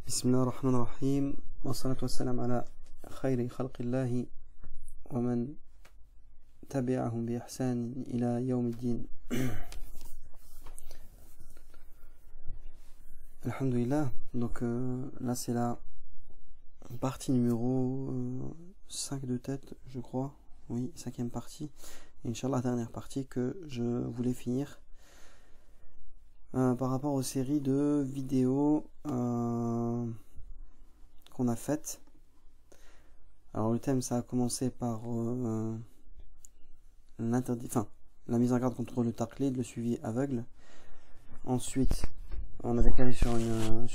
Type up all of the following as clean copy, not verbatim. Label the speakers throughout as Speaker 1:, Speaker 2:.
Speaker 1: بسم الله الرحمن الرحيم والصلاة والسلام على خير خلق الله ومن تبعهم بإحسان إلى يوم الدين. Alhamdulillah. Donc là c'est la partie numéro 5 de tête, je crois. Oui, cinquième partie. Et Inch'Allah, dernière partie que je voulais finir par rapport aux séries de vidéos qu'on a faites. Alors le thème, ça a commencé par la mise en garde contre le taqlid, le suivi aveugle. Ensuite, on avait calé sur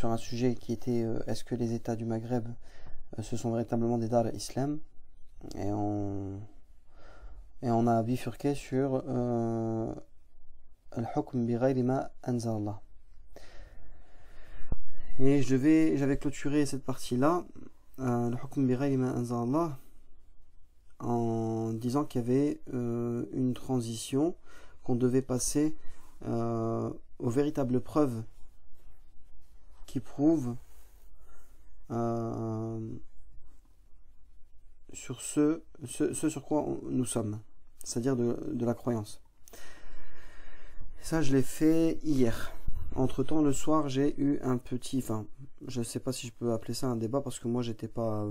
Speaker 1: un sujet qui était est-ce que les États du Maghreb ce sont véritablement des Dar al-Islam, et on a bifurqué sur al-hukm bi ghayri ma anzal Allah. Et j'avais clôturé cette partie-là, le hukm bi ghayri ma anzal Allah, en disant qu'il y avait une transition, qu'on devait passer aux véritables preuves qui prouvent sur ce sur quoi nous sommes, c'est-à-dire de la croyance. Ça, je l'ai fait hier. Entre temps, le soir, j'ai eu un petit, je sais pas si je peux appeler ça un débat, parce que moi j'étais pas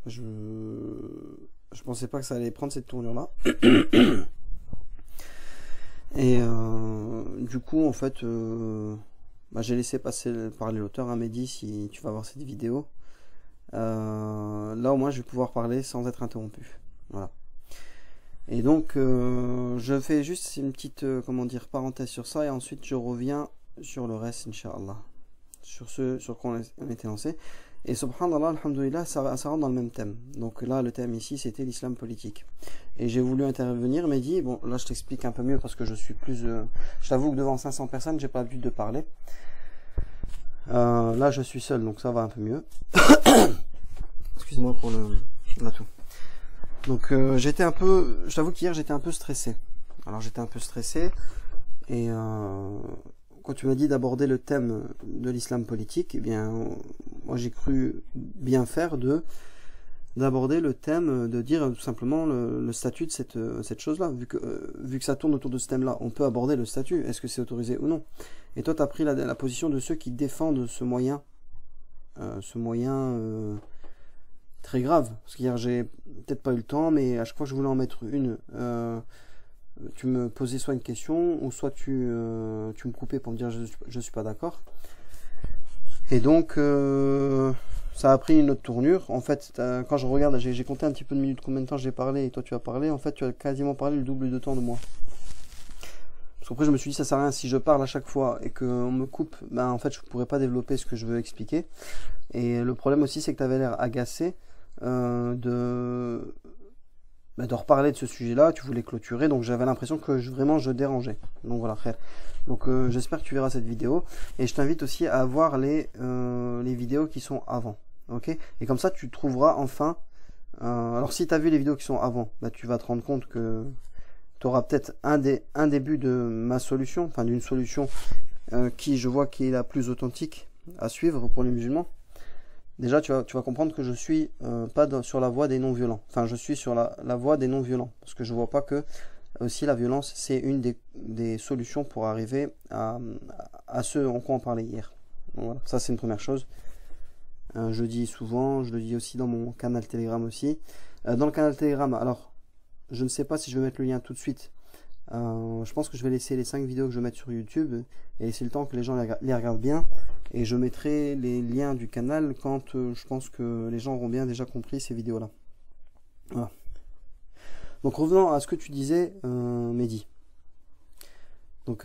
Speaker 1: je pensais pas que ça allait prendre cette tournure là. Et du coup, en fait, j'ai laissé parler l'auteur, à Mehdi, si tu vas voir cette vidéo. Là au moins je vais pouvoir parler sans être interrompu. Voilà. Et donc je fais juste une petite parenthèse sur ça, et ensuite je reviens sur le reste, Inch'Allah, sur ce sur quoi on était lancé. Et subhanallah, alhamdoulilah, ça rentre dans le même thème. Donc là, le thème ici, c'était l'islam politique. Et j'ai voulu intervenir, mais dit, bon, là je t'explique un peu mieux, parce que je suis plus... je t'avoue que devant 500 personnes, j'ai pas l'habitude de parler. Là, je suis seul, donc ça va un peu mieux. Excuse-moi pour la toux. Donc j'étais un peu... Je t'avoue qu'hier, j'étais un peu stressé. Alors j'étais un peu stressé, et quand tu m'as dit d'aborder le thème de l'islam politique, eh bien, moi j'ai cru bien faire d'aborder le thème, de dire tout simplement le statut de cette chose-là. Vu que ça tourne autour de ce thème-là, on peut aborder le statut. Est-ce que c'est autorisé ou non? Et toi, tu as pris la position de ceux qui défendent ce moyen très grave. Parce qu'hier, j'ai peut-être pas eu le temps, mais à chaque fois que je voulais en mettre une, tu me posais soit une question, ou soit tu me coupais pour me dire je suis pas d'accord. Et donc ça a pris une autre tournure. En fait, quand je regarde, j'ai compté un petit peu de minutes combien de temps j'ai parlé, et toi tu as parlé. En fait, tu as quasiment parlé le double de temps de moi. Parce qu'après je me suis dit, ça sert à rien, si je parle à chaque fois et qu'on me coupe, en fait je pourrais pas développer ce que je veux expliquer. Et le problème aussi, c'est que tu avais l'air agacé de reparler de ce sujet-là. Tu voulais clôturer, donc j'avais l'impression que vraiment je dérangeais. Donc voilà, frère. Donc j'espère que tu verras cette vidéo, et je t'invite aussi à voir les vidéos qui sont avant, ok? Et comme ça, tu trouveras enfin... alors si tu as vu les vidéos qui sont avant, tu vas te rendre compte que tu auras peut-être un début de ma solution, enfin d'une solution qui, je vois, qui est la plus authentique à suivre pour les musulmans. Déjà, tu vas comprendre que je suis pas sur la voie des non-violents. Enfin, je suis sur la voie des non-violents. Parce que je vois pas que aussi la violence, c'est une des solutions pour arriver à ce en quoi on parlait hier. Donc, voilà. Ça, c'est une première chose. Je dis souvent, je le dis aussi dans mon canal Telegram aussi. Dans le canal Telegram, alors, je ne sais pas si je vais mettre le lien tout de suite. Je pense que je vais laisser les 5 vidéos que je vais mettre sur YouTube et laisser le temps que les gens les regardent bien. Et je mettrai les liens du canal quand je pense que les gens auront bien déjà compris ces vidéos-là. Voilà. Donc revenons à ce que tu disais, Mehdi. Donc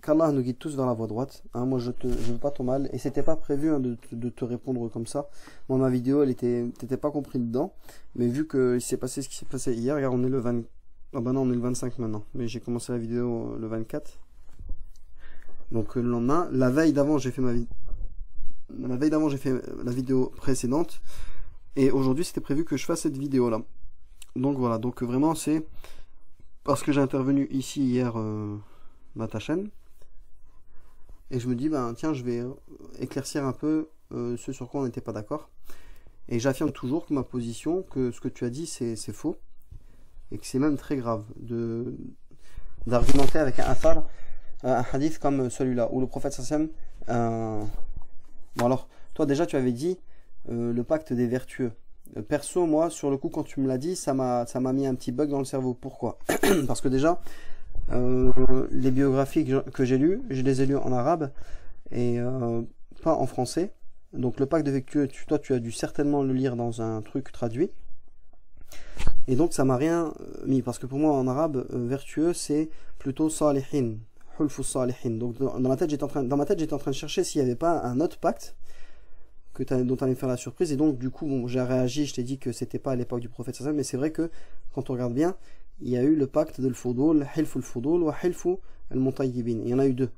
Speaker 1: qu'Allah nous guide tous vers la voie droite. Moi je veux pas ton mal, et c'était pas prévu de te répondre comme ça. Moi ma vidéo, t'étais pas compris dedans, mais vu que il s'est passé ce qui s'est passé hier, regarde, on est le 20. Ah bah non, on est le 25 maintenant, mais j'ai commencé la vidéo le 24. Donc le lendemain, la veille d'avant, j'ai fait la vidéo précédente, et aujourd'hui c'était prévu que je fasse cette vidéo là. Donc voilà, donc vraiment c'est parce que j'ai intervenu ici hier, ta chaîne, et je me dis, ben tiens, je vais éclaircir un peu ce sur quoi on n'était pas d'accord. Et j'affirme toujours que ma position, que ce que tu as dit, c'est faux, et que c'est même très grave d'argumenter avec un hadith comme celui-là, où le prophète sallam, bon alors, toi déjà tu avais dit le pacte des vertueux. Perso, moi, sur le coup, quand tu me l'as dit, ça m'a mis un petit bug dans le cerveau. Pourquoi? Parce que déjà, les biographies que j'ai lues, je les ai lues en arabe et pas en français. Donc le pacte des vertueux, toi tu as dû certainement le lire dans un truc traduit. Et donc ça m'a rien mis, parce que pour moi en arabe, vertueux c'est plutôt salihin, hulfu salihin. Donc dans ma tête j'étais en train de chercher s'il n'y avait pas un autre pacte dont tu allais me faire la surprise. Et donc du coup bon, j'ai réagi, je t'ai dit que c'était pas à l'époque du prophète sallallahu alayhi wa sallam, mais c'est vrai que quand on regarde bien, il y a eu le pacte de l'fudul, hilfu al-fudul wa hilfu al-mutayyibin. Il y en a eu deux.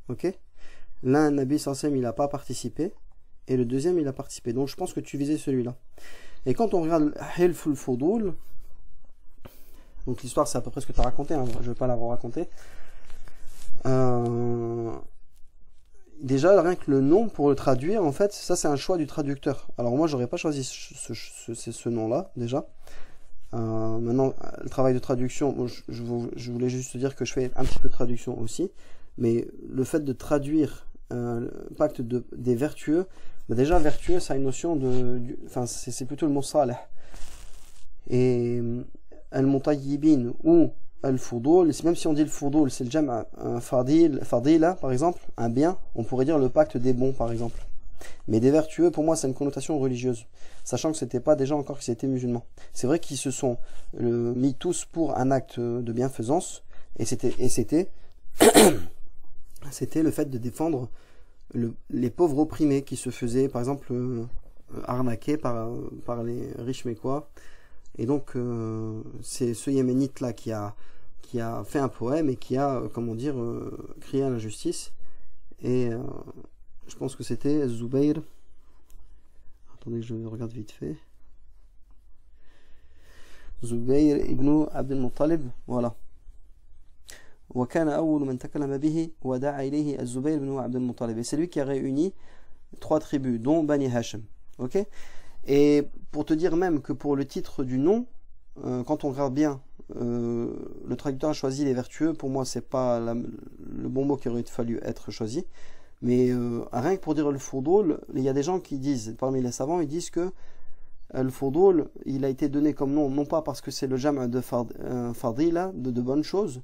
Speaker 1: OK? L'un, Nabi sallallahu alayhi wa sallam, il n'a pas participé, et le deuxième il a participé. Donc je pense que tu visais celui-là. Et quand on regarde hilfu al-fudul, donc l'histoire c'est à peu près ce que tu as raconté, hein, je vais pas la raconter. Déjà, rien que le nom pour le traduire, en fait, ça c'est un choix du traducteur. Alors moi, j'aurais pas choisi ce nom-là, déjà. Maintenant, le travail de traduction, bon, je voulais juste te dire que je fais un petit peu de traduction aussi. Mais le fait de traduire le pacte des vertueux, bah déjà, vertueux, ça a une notion enfin, c'est plutôt le mot salih. Et al-mutayyibin ou al-fudul, même si on dit le fudul, c'est le jam' un fadila par exemple, un bien, on pourrait dire le pacte des bons par exemple. Mais des vertueux, pour moi, c'est une connotation religieuse, sachant que c'était pas déjà encore qu'ils étaient musulmans. C'est vrai qu'ils se sont mis tous pour un acte de bienfaisance, et c'était c'était le fait de défendre les pauvres opprimés qui se faisaient par exemple arnaquer par les riches mécois. Et donc c'est ce Yéménite là qui a fait un poème et qui a, comment dire, crié à l'injustice. Et je pense que c'était Zubayr. Attendez que je regarde vite fait. Zubayr ibn Abd al-Muttalib, voilà. وكان أول من تكلم به ودعا إليه الزبير بن عبد المطلب. Et c'est lui qui a réuni 3 tribus, dont Bani Hashim. Ok? Et pour te dire même que pour le titre du nom, quand on regarde bien, le traducteur a choisi les vertueux. Pour moi, c'est pas le bon mot qui aurait fallu être choisi. Mais rien que pour dire le fudul, il y a des gens qui disent, parmi les savants, ils disent que le fudul, il a été donné comme nom, non pas parce que c'est le jam' de fadila, de bonnes choses,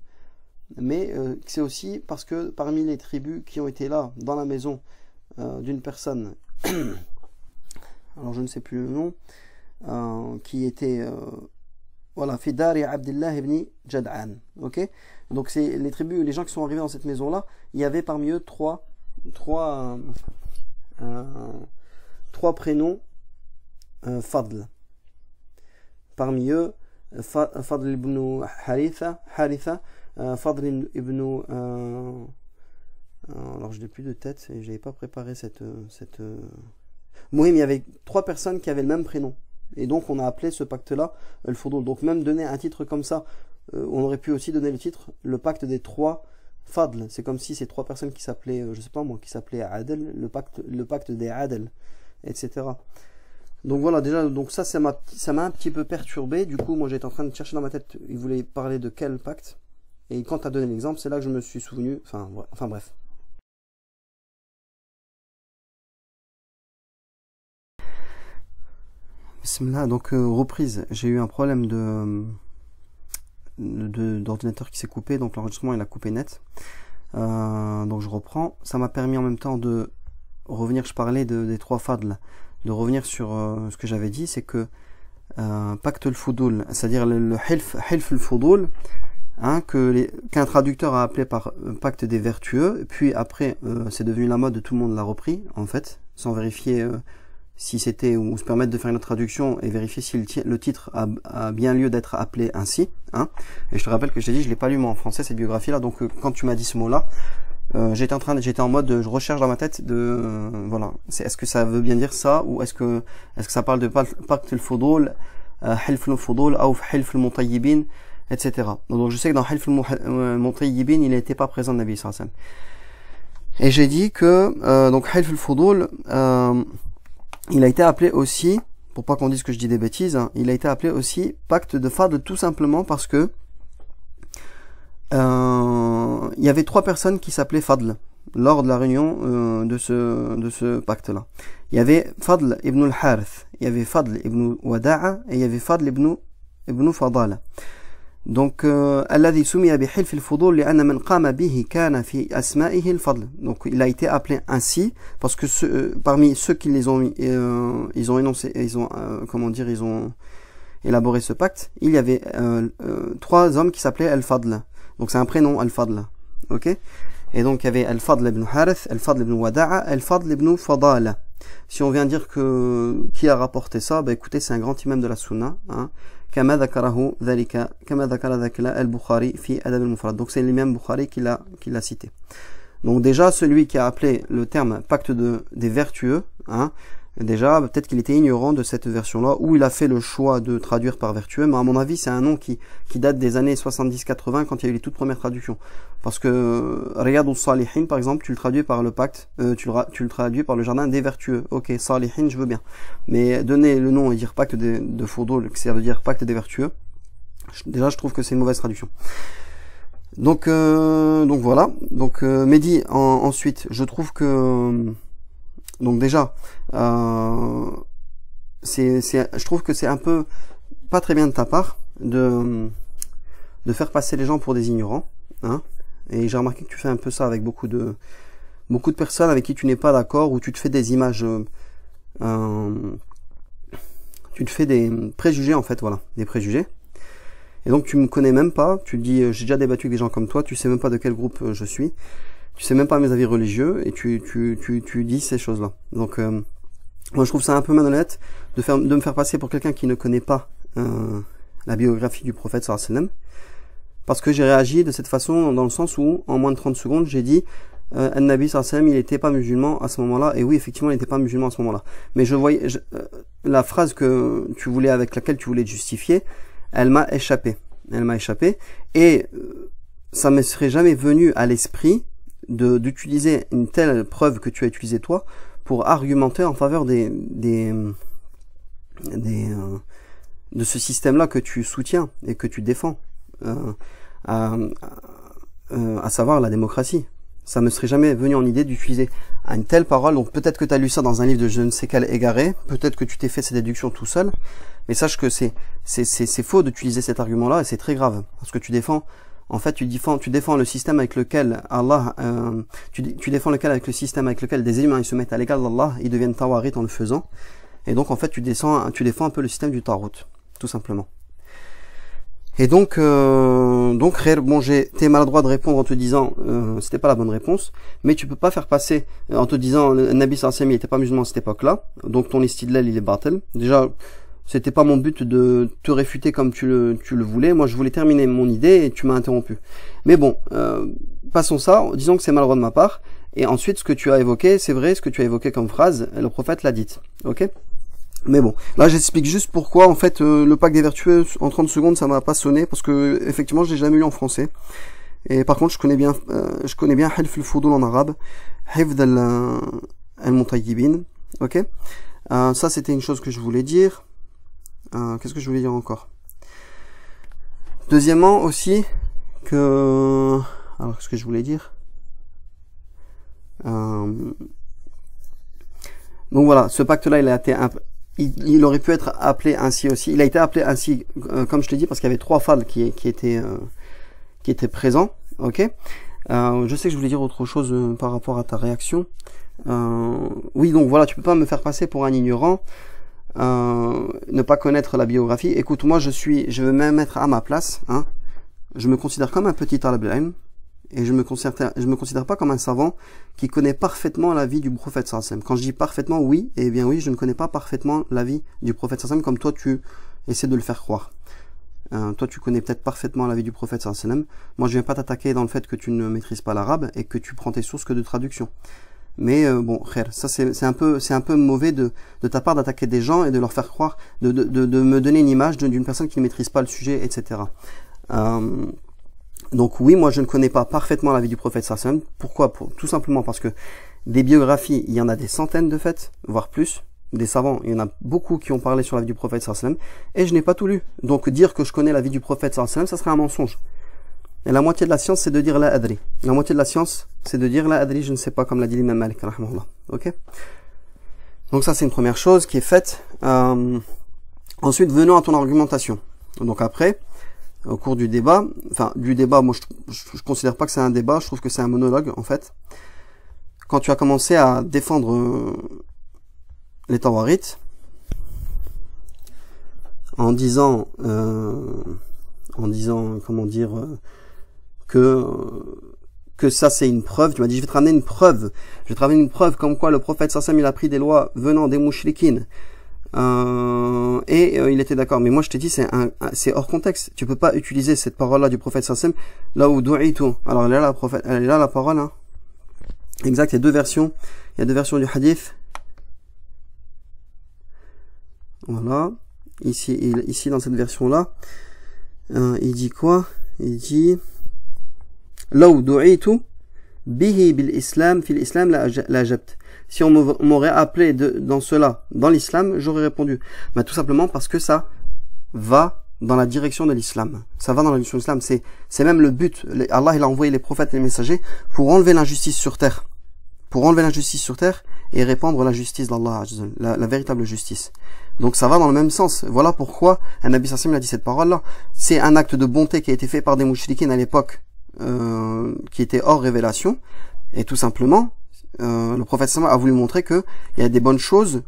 Speaker 1: mais c'est aussi parce que parmi les tribus qui ont été là, dans la maison d'une personne, alors je ne sais plus le nom, qui était voilà, Fidari Abdullah ibn Jad'an. Ok, donc c'est les tribus, les gens qui sont arrivés dans cette maison là, il y avait parmi eux trois prénoms Fadl. Parmi eux Fadl ibn Haritha, Fadl ibn alors je n'ai plus de tête et j'avais pas préparé cette Mouhim, il y avait 3 personnes qui avaient le même prénom. Et donc on a appelé ce pacte-là le Fudul. Donc même donner un titre comme ça, on aurait pu aussi donner le titre le pacte des 3 Fadl. C'est comme si ces 3 personnes qui s'appelaient, je sais pas moi, qui s'appelaient Adel, le pacte des Adel, etc. Donc voilà, déjà, donc ça m'a un petit peu perturbé. Du coup, moi j'étais en train de chercher dans ma tête, il voulait parler de quel pacte. Et quand tu as donné l'exemple, c'est là que je me suis souvenu. Enfin bref. Bismillah, donc reprise. J'ai eu un problème d'ordinateur qui s'est coupé, donc l'enregistrement il a coupé net. Donc je reprends. Ça m'a permis en même temps de revenir. Je parlais des 3 fadl, de revenir sur ce que j'avais dit, c'est que pacte al-fudul, c'est-à-dire le hilf al-fudul, hein, qu'un traducteur a appelé par pacte des vertueux, puis après c'est devenu la mode, tout le monde l'a repris en fait, sans vérifier si c'était, ou se permettre de faire une autre traduction et vérifier si le titre a bien lieu d'être appelé ainsi, hein. Et je te rappelle que je t'ai dit, je l'ai pas lu moi en français cette biographie là, donc quand tu m'as dit ce mot là, j'étais en mode, je recherche dans ma tête voilà, est-ce que ça veut bien dire ça, ou est-ce que ça parle de pacte al-fudul, hilf al-fudul ou hilf al-mutayyibin, etc. Donc je sais que dans hilf al-mutayyibin il n'était pas présent, Nabi sallallahu alayhi wa sallam. Et j'ai dit que donc Hilf al-Fudul, il a été appelé aussi, pour pas qu'on dise que je dis des bêtises, hein, il a été appelé aussi pacte de Fadl tout simplement parce que il y avait 3 personnes qui s'appelaient Fadl lors de la réunion de ce pacte-là. Il y avait Fadl ibn al-Harith, il y avait Fadl ibn Wada'a et il y avait Fadl ibn Fadala. Donc, الذي سمي بحلف الفضول لأن من قام به كان في أسمائه الفضل. Donc, il a été appelé ainsi parce que parmi ceux qui les ont ils ont énoncé, comment dire, ils ont élaboré ce pacte, il y avait 3 hommes qui s'appelaient Al-Fadl. Donc, c'est un prénom Al-Fadl. Ok? Et donc, il y avait Al-Fadl ibn Harith, Al-Fadl ibn Wada'a, Al-Fadl ibn Fadala. Si on vient dire que qui a rapporté ça, bah écoutez, c'est un grand imam de la Sunna, hein. كما ذكره ذلك كما ذكر ذلك البخاري في أدب المفرد. Donc c'est l'imam Bukhari qui l'a cité. Donc déjà celui qui a appelé le terme pacte des vertueux, hein, déjà peut-être qu'il était ignorant de cette version-là, ou il a fait le choix de traduire par vertueux, mais à mon avis c'est un nom qui date des années 70-80 quand il y a eu les toutes premières traductions. Parce que Riyad al-Salihin par exemple, tu le traduis par le pacte, tu le traduis par le jardin des vertueux. Ok, Salihin je veux bien. Mais donner le nom et dire pacte de Fudul, ça veut dire pacte des vertueux, déjà je trouve que c'est une mauvaise traduction. Donc voilà. Donc Mehdi ensuite, je trouve que donc déjà je trouve que c'est un peu pas très bien de ta part de faire passer les gens pour des ignorants, hein. Et j'ai remarqué que tu fais un peu ça avec beaucoup de personnes avec qui tu n'es pas d'accord, ou tu te fais des images, tu te fais des préjugés en fait, voilà, des préjugés. Et donc tu me connais même pas, tu dis j'ai déjà débattu avec des gens comme toi, tu sais même pas de quel groupe je suis, tu sais même pas mes avis religieux, et tu dis ces choses-là. Donc moi je trouve ça un peu malhonnête de me faire passer pour quelqu'un qui ne connaît pas la biographie du prophète sallallahu alayhi wa sallam, parce que j'ai réagi de cette façon dans le sens où en moins de 30 secondes j'ai dit An-Nabi sallallahu alayhi wa sallam, il n'était pas musulman à ce moment-là, et oui effectivement il n'était pas musulman à ce moment-là, mais je voyais la phrase avec laquelle tu voulais te justifier, elle m'a échappé, et ça me serait jamais venu à l'esprit d'utiliser une telle preuve que tu as utilisée toi pour argumenter en faveur de ce système-là que tu soutiens et que tu défends, à savoir la démocratie. Ça me serait jamais venu en idée d'utiliser une telle parole. Donc peut-être que tu as lu ça dans un livre de je ne sais quel égaré, peut-être que tu t'es fait cette déduction tout seul, mais sache que c'est faux d'utiliser cet argument-là, et c'est très grave, parce que tu défends le système avec lequel Allah, tu défends avec le système avec lequel des humains ils se mettent à l'égal d'Allah, ils deviennent tawarit en le faisant, et donc en fait tu défends un peu le système du Tarout, tout simplement. Et donc bon, t'es maladroit de répondre en te disant c'était pas la bonne réponse, mais tu peux pas faire passer en te disant Nabi sallallahu alayhi wa sallam il était pas musulman à cette époque-là, donc ton istidlal il est batel. Déjà c'était pas mon but de te réfuter comme tu le voulais. Moi, je voulais terminer mon idée et tu m'as interrompu. Mais bon, passons ça. Disons que c'est maladroit de ma part. Et ensuite, ce que tu as évoqué, c'est vrai, ce que tu as évoqué comme phrase, le prophète l'a dit. Ok? Mais bon, là, j'explique juste pourquoi, en fait, le pacte des vertueux, en 30 secondes, ça m'a pas sonné, parce que, effectivement, je l'ai jamais lu en français. Et par contre, je connais bien Hilf al-Fudul en arabe, Hifd al-Mutayyibin. Ok? Ça, c'était une chose que je voulais dire. Qu'est-ce que je voulais dire encore? Deuxièmement aussi alors qu'est-ce que je voulais dire? Donc voilà, ce pacte-là, il aurait pu être appelé ainsi aussi. Il a été appelé ainsi, comme je te dis, parce qu'il y avait 3 fadl qui étaient présents. Ok. Je sais que je voulais dire autre chose par rapport à ta réaction. Oui, donc voilà, tu peux pas me faire passer pour un ignorant. Ne pas connaître la biographie. Écoute, moi je vais même mettre à ma place, hein. Je me considère comme un petit talib al-ilm, et je me considère pas comme un savant qui connaît parfaitement la vie du prophète sallallahu alayhi wa sallam. Quand je dis parfaitement, oui, eh bien oui, je ne connais pas parfaitement la vie du prophète sallallahu alayhi wa sallam comme toi tu essaies de le faire croire. Toi tu connais peut-être parfaitement la vie du prophète sallallahu alayhi wa sallam. Moi je viens pas t'attaquer dans le fait que tu ne maîtrises pas l'arabe et que tu prends tes sources que de traduction. Mais bon, khair, ça c'est un peu mauvais de ta part d'attaquer des gens et de leur faire croire, de me donner une image d'une personne qui ne maîtrise pas le sujet, etc. Donc oui, moi je ne connais pas parfaitement la vie du prophète sallallahu alayhi wa sallam. Pourquoi? Tout simplement parce que des biographies, il y en a des centaines de fait, voire plus. Des savants, il y en a beaucoup qui ont parlé sur la vie du prophète sallallahu alayhi wa sallam, et je n'ai pas tout lu. Donc dire que je connais la vie du prophète sallallahu alayhi wa sallam, ça serait un mensonge. Et la moitié de la science, c'est de dire la adri. La moitié de la science, c'est de dire la adri, je ne sais pas, comme l'a dit l'imam Malik, rahimahullah. Ok? Donc ça, c'est une première chose qui est faite. Ensuite, venons à ton argumentation. Donc après, au cours du débat, moi je considère pas que c'est un débat, je trouve que c'est un monologue en fait. Quand tu as commencé à défendre les Tawarites en disant comment dire que ça c'est une preuve, tu m'as dit je vais te ramener une preuve, comme quoi le prophète sallallahu alayhi wa sallam il a pris des lois venant des mouchriquines. Il était d'accord, mais moi je t'ai dit c'est hors contexte. Tu peux pas utiliser cette parole-là du prophète sallallahu alayhi wa sallam là où du'itu. Alors elle est là la parole, hein. Exact. Il y a deux versions du hadith. Voilà. Ici dans cette version-là, il dit quoi? Il dit là où du'itu bihi bil islam fil islam la jabt. Si on m'aurait appelé dans l'islam, j'aurais répondu. Mais tout simplement parce que ça va dans la direction de l'islam. Ça va dans la direction de l'islam. C'est même le but. Allah, il a envoyé les prophètes et les messagers pour enlever l'injustice sur terre. Et répandre la justice d'Allah, la véritable justice. Donc ça va dans le même sens. Voilà pourquoi un Nabi sallallahu alayhi wa sallam a dit cette parole-là. C'est un acte de bonté qui a été fait par des mouchriquines à l'époque, qui était hors révélation. Et tout simplement, le prophète sallallahu alayhi wa sallam a voulu montrer que il y a des bonnes choses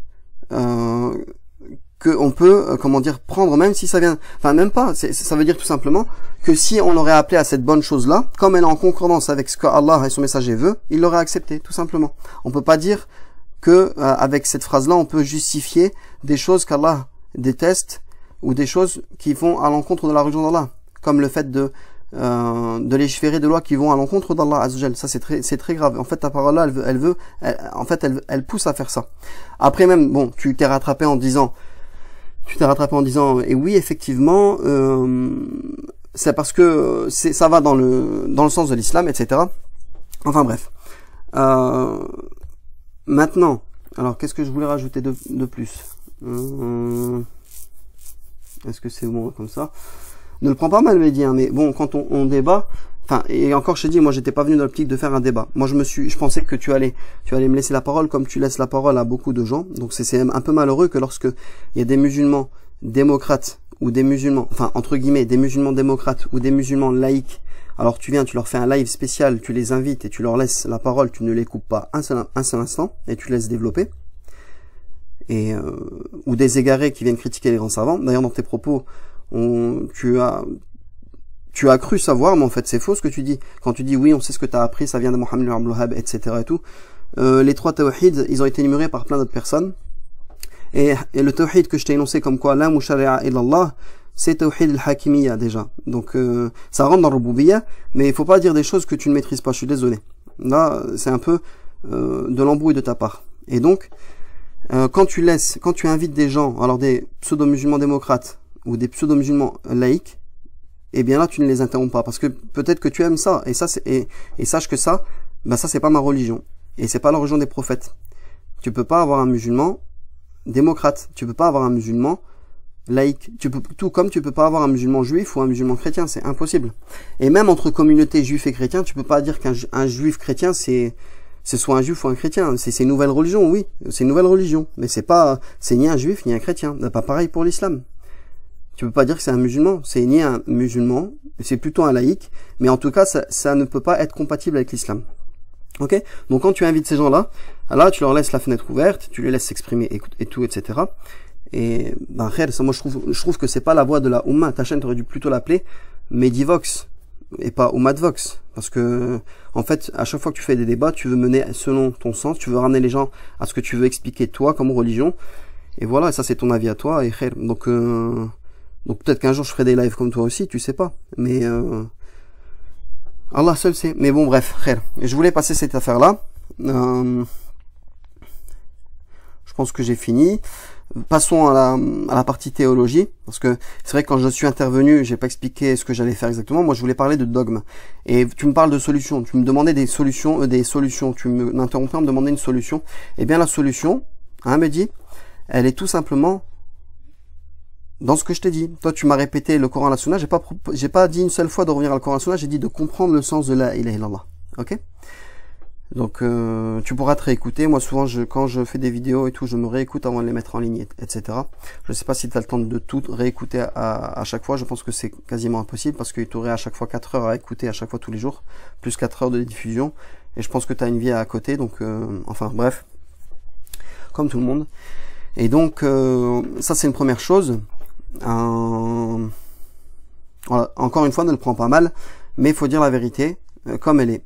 Speaker 1: que on peut prendre, même si ça vient, enfin même pas, ça veut dire tout simplement que si on aurait appelé à cette bonne chose là, comme elle est en concordance avec ce que Allah et son messager veut, il l'aurait accepté, tout simplement. On peut pas dire que avec cette phrase là on peut justifier des choses qu'Allah déteste ou des choses qui vont à l'encontre de la religion d'Allah, comme le fait de légiférer de lois qui vont à l'encontre d'Allah Azzawajal. Ça c'est très grave. En fait ta parole là elle pousse à faire ça. Après même, bon, tu t'es rattrapé en disant et oui effectivement c'est parce que ça va dans le sens de l'islam, etc. Enfin bref. Maintenant, alors qu'est-ce que je voulais rajouter de plus? Est-ce que c'est bon comme ça? Ne le prends pas mal, Mehdi, hein, mais bon, quand on débat, enfin, et encore je te dis, moi j'étais pas venu dans l'optique de faire un débat. Moi je pensais que tu allais me laisser la parole comme tu laisses la parole à beaucoup de gens. Donc c'est un peu malheureux que lorsque il y a des musulmans démocrates ou des musulmans, enfin entre guillemets, des musulmans démocrates ou des musulmans laïcs, alors tu leur fais un live spécial, tu les invites et tu leur laisses la parole, tu ne les coupes pas un seul instant et tu laisses développer. Ou des égarés qui viennent critiquer les grands savants. D'ailleurs dans tes propos, tu as cru savoir, mais en fait c'est faux ce que tu dis. Quand tu dis oui, on sait ce que tu as appris, ça vient de Mohammed ibn Abdul Wahhab, etc. et tout. Les trois tawhid, ils ont été énumérés par plein d'autres personnes. Et le tawhid que je t'ai énoncé comme quoi la mushari'a illallah, c'est tawhid al-hakimiyya déjà. Donc ça rentre dans le rububiyya, mais il faut pas dire des choses que tu ne maîtrises pas, je suis désolé. Là, c'est un peu de l'embrouille de ta part. Et donc, quand tu invites des gens, alors des pseudo-musulmans démocrates ou des pseudo-musulmans laïcs, eh bien là tu ne les interromps pas, parce que peut-être que tu aimes ça, et ça et sache que ça c'est pas ma religion, et c'est pas la religion des prophètes. Tu peux pas avoir un musulman démocrate, tu peux pas avoir un musulman laïque, tout comme tu peux pas avoir un musulman juif ou un musulman chrétien, c'est impossible. Et même entre communautés juifs et chrétiens, tu peux pas dire qu'un juif chrétien c'est soit un juif ou un chrétien, c'est une nouvelle religion, oui, c'est une nouvelle religion, mais c'est ni un juif ni un chrétien. Pas pareil pour l'islam. Tu peux pas dire que c'est un musulman, c'est ni un musulman, c'est plutôt un laïc, mais en tout cas, ça ne peut pas être compatible avec l'islam. Ok? Donc quand tu invites ces gens-là, là, tu leur laisses la fenêtre ouverte, tu les laisses s'exprimer et tout, etc. Et, ça, moi, je trouve que c'est pas la voie de la Ummah. Ta chaîne, t'aurais dû plutôt l'appeler Medivox, et pas Ummadvox. Parce que, en fait, à chaque fois que tu fais des débats, tu veux mener selon ton sens, tu veux ramener les gens à ce que tu veux expliquer toi comme religion. Et voilà, ça c'est ton avis à toi, et khair. Donc peut-être qu'un jour je ferai des lives comme toi aussi, tu sais pas. Mais Allah seul sait. Mais bon bref, khair. Et je voulais passer cette affaire-là. Je pense que j'ai fini. Passons à la partie théologie, parce que c'est vrai que quand je suis intervenu, j'ai pas expliqué ce que j'allais faire exactement. Moi, je voulais parler de dogme. Et tu me parles de solutions, tu me demandais des solutions, tu m'interrompais en me demandant une solution. Eh bien, la solution, hein, Mehdi, elle est tout simplement dans ce que je t'ai dit. Toi, tu m'as répété le Coran et la Sunna. J'ai pas dit une seule fois de revenir à le Coran et la Sunna. J'ai dit de comprendre le sens de la ilaha illallah. Ok? Donc tu pourras te réécouter. Moi souvent quand je fais des vidéos et tout, je me réécoute avant de les mettre en ligne, etc. Je sais pas si tu as le temps de tout réécouter à chaque fois. Je pense que c'est quasiment impossible parce que tu aurais à chaque fois 4 heures à écouter à chaque fois tous les jours, plus 4 heures de diffusion. Et je pense que tu as une vie à côté, donc enfin bref, comme tout le monde. Et donc ça c'est une première chose. Voilà, encore une fois, ne le prends pas mal, mais il faut dire la vérité comme elle est.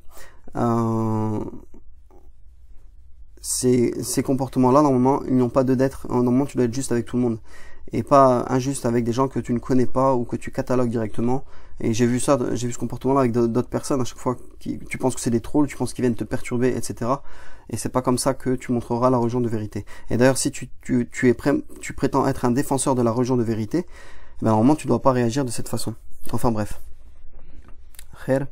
Speaker 1: Ces comportements-là, normalement, ils n'ont pas de d'être. Normalement, tu dois être juste avec tout le monde et pas injuste avec des gens que tu ne connais pas ou que tu catalogues directement. Et j'ai vu ce comportement-là avec d'autres personnes à chaque fois. Tu penses que c'est des trolls, tu penses qu'ils viennent te perturber, etc. Et c'est pas comme ça que tu montreras la religion de vérité. Et d'ailleurs, si tu prétends être un défenseur de la religion de vérité, ben normalement, tu dois pas réagir de cette façon. Enfin bref. Khair.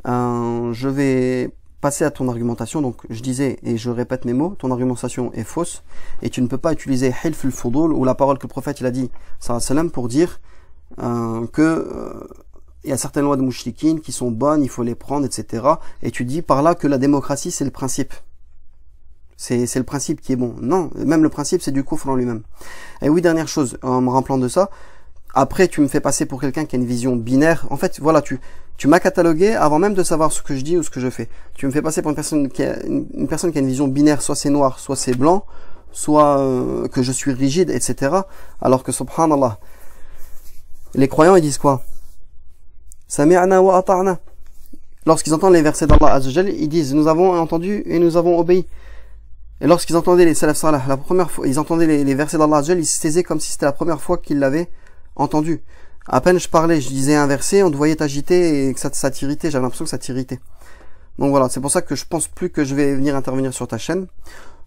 Speaker 1: Je vais passer à ton argumentation. Donc je disais, et je répète mes mots, ton argumentation est fausse et tu ne peux pas utiliser hilf al-fudul ou la parole que le prophète il a dit sallam pour dire que il y a certaines lois de mouchriquines qui sont bonnes, il faut les prendre, etc. Et tu dis par là que la démocratie c'est le principe. C'est le principe qui est bon. Non, même le principe c'est du kufr en lui-même. Et oui, dernière chose, en me rappelant de ça, après tu me fais passer pour quelqu'un qui a une vision binaire. En fait, voilà, tu m'as catalogué avant même de savoir ce que je dis ou ce que je fais. Tu me fais passer pour une personne qui a une vision binaire, soit c'est noir, soit c'est blanc, soit que je suis rigide, etc. Alors que subhanallah, les croyants ils disent quoi? Sami'na wa ata'na. Lorsqu'ils entendent les versets d'Allah Azza wa Jal, ils disent nous avons entendu et nous avons obéi. Et lorsqu'ils entendaient les salaf salih, la première fois, ils entendaient les versets d'Allah Azza wa Jal, ils se taisaient comme si c'était la première fois qu'ils l'avaient entendu. À peine je parlais, je disais un verset, on te voyait t'agiter et que ça t'irritait, j'avais l'impression que ça t'irritait. Donc voilà, c'est pour ça que je pense plus que je vais venir intervenir sur ta chaîne.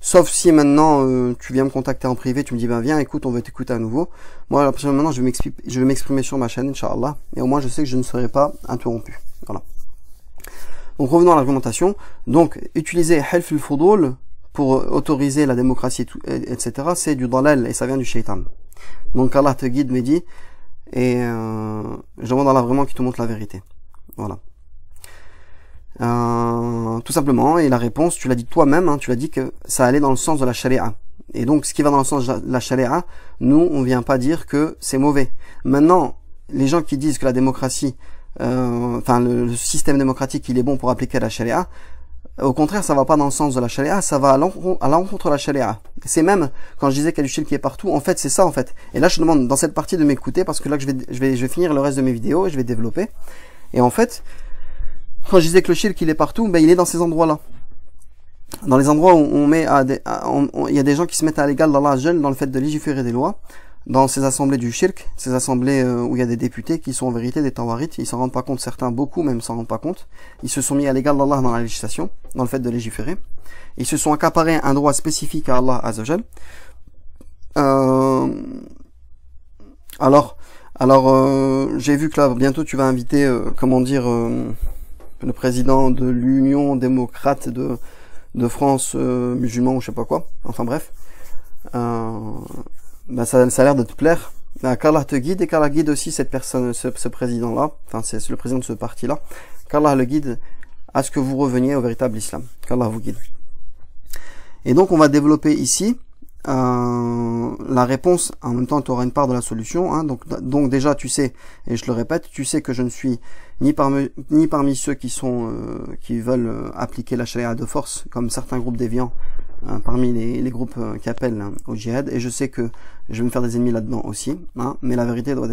Speaker 1: Sauf si maintenant tu viens me contacter en privé, tu me dis ben viens, écoute, on veut t'écouter à nouveau. Moi maintenant je vais m'exprimer sur ma chaîne, Inch'Allah, et au moins je sais que je ne serai pas interrompu. Voilà. Donc revenons à l'argumentation. Donc utiliser half al-fudul pour autoriser la démocratie, etc. c'est du dalal et ça vient du shaitan. Donc Allah te guide, Mehdi, et je demande à Allah vraiment qu'il te montre la vérité. Voilà. Tout simplement, et la réponse, tu l'as dit toi-même, hein, tu l'as dit que ça allait dans le sens de la charia. Et donc, ce qui va dans le sens de la charia, nous, on vient pas dire que c'est mauvais. Maintenant, les gens qui disent que la démocratie, enfin le système démocratique, il est bon pour appliquer la charia, au contraire, ça va pas dans le sens de la charia, ça va à l'encontre de la charia. C'est même, quand je disais qu'il y a du shirk qui est partout, en fait, c'est ça, en fait. Et là, je te demande, dans cette partie, de m'écouter, parce que là, je vais finir le reste de mes vidéos, et je vais développer. Et en fait, quand je disais que le shirk, il est partout, ben, il est dans ces endroits-là. Dans les endroits où il y a des gens qui se mettent à l'égal d'Allah Azza dans le fait de légiférer des lois, dans ces assemblées du shirk, ces assemblées où il y a des députés qui sont en vérité des tawarites, ils s'en rendent pas compte, certains, beaucoup même s'en rendent pas compte, ils se sont mis à l'égal d'Allah dans la législation, dans le fait de légiférer, ils se sont accaparés un droit spécifique à Allah Azza wa Jal. Alors j'ai vu que là bientôt tu vas inviter comment dire le président de l'Union démocrate de France musulman ou je sais pas quoi, enfin bref, bah ça a l'air de te plaire. Bah, qu'Allah te guide et qu'Allah guide aussi cette personne, ce président là, enfin c'est le président de ce parti là, qu'Allah le guide à ce que vous reveniez au véritable islam, qu'Allah vous guide. Et donc on va développer ici la réponse, en même temps tu auras une part de la solution, hein. Donc déjà tu sais, et je le répète, tu sais que je ne suis ni parmi ceux qui veulent appliquer la charia de force, comme certains groupes déviants, parmi les groupes qui appellent au djihad, et je sais que je vais me faire des ennemis là-dedans aussi, hein, mais la vérité doit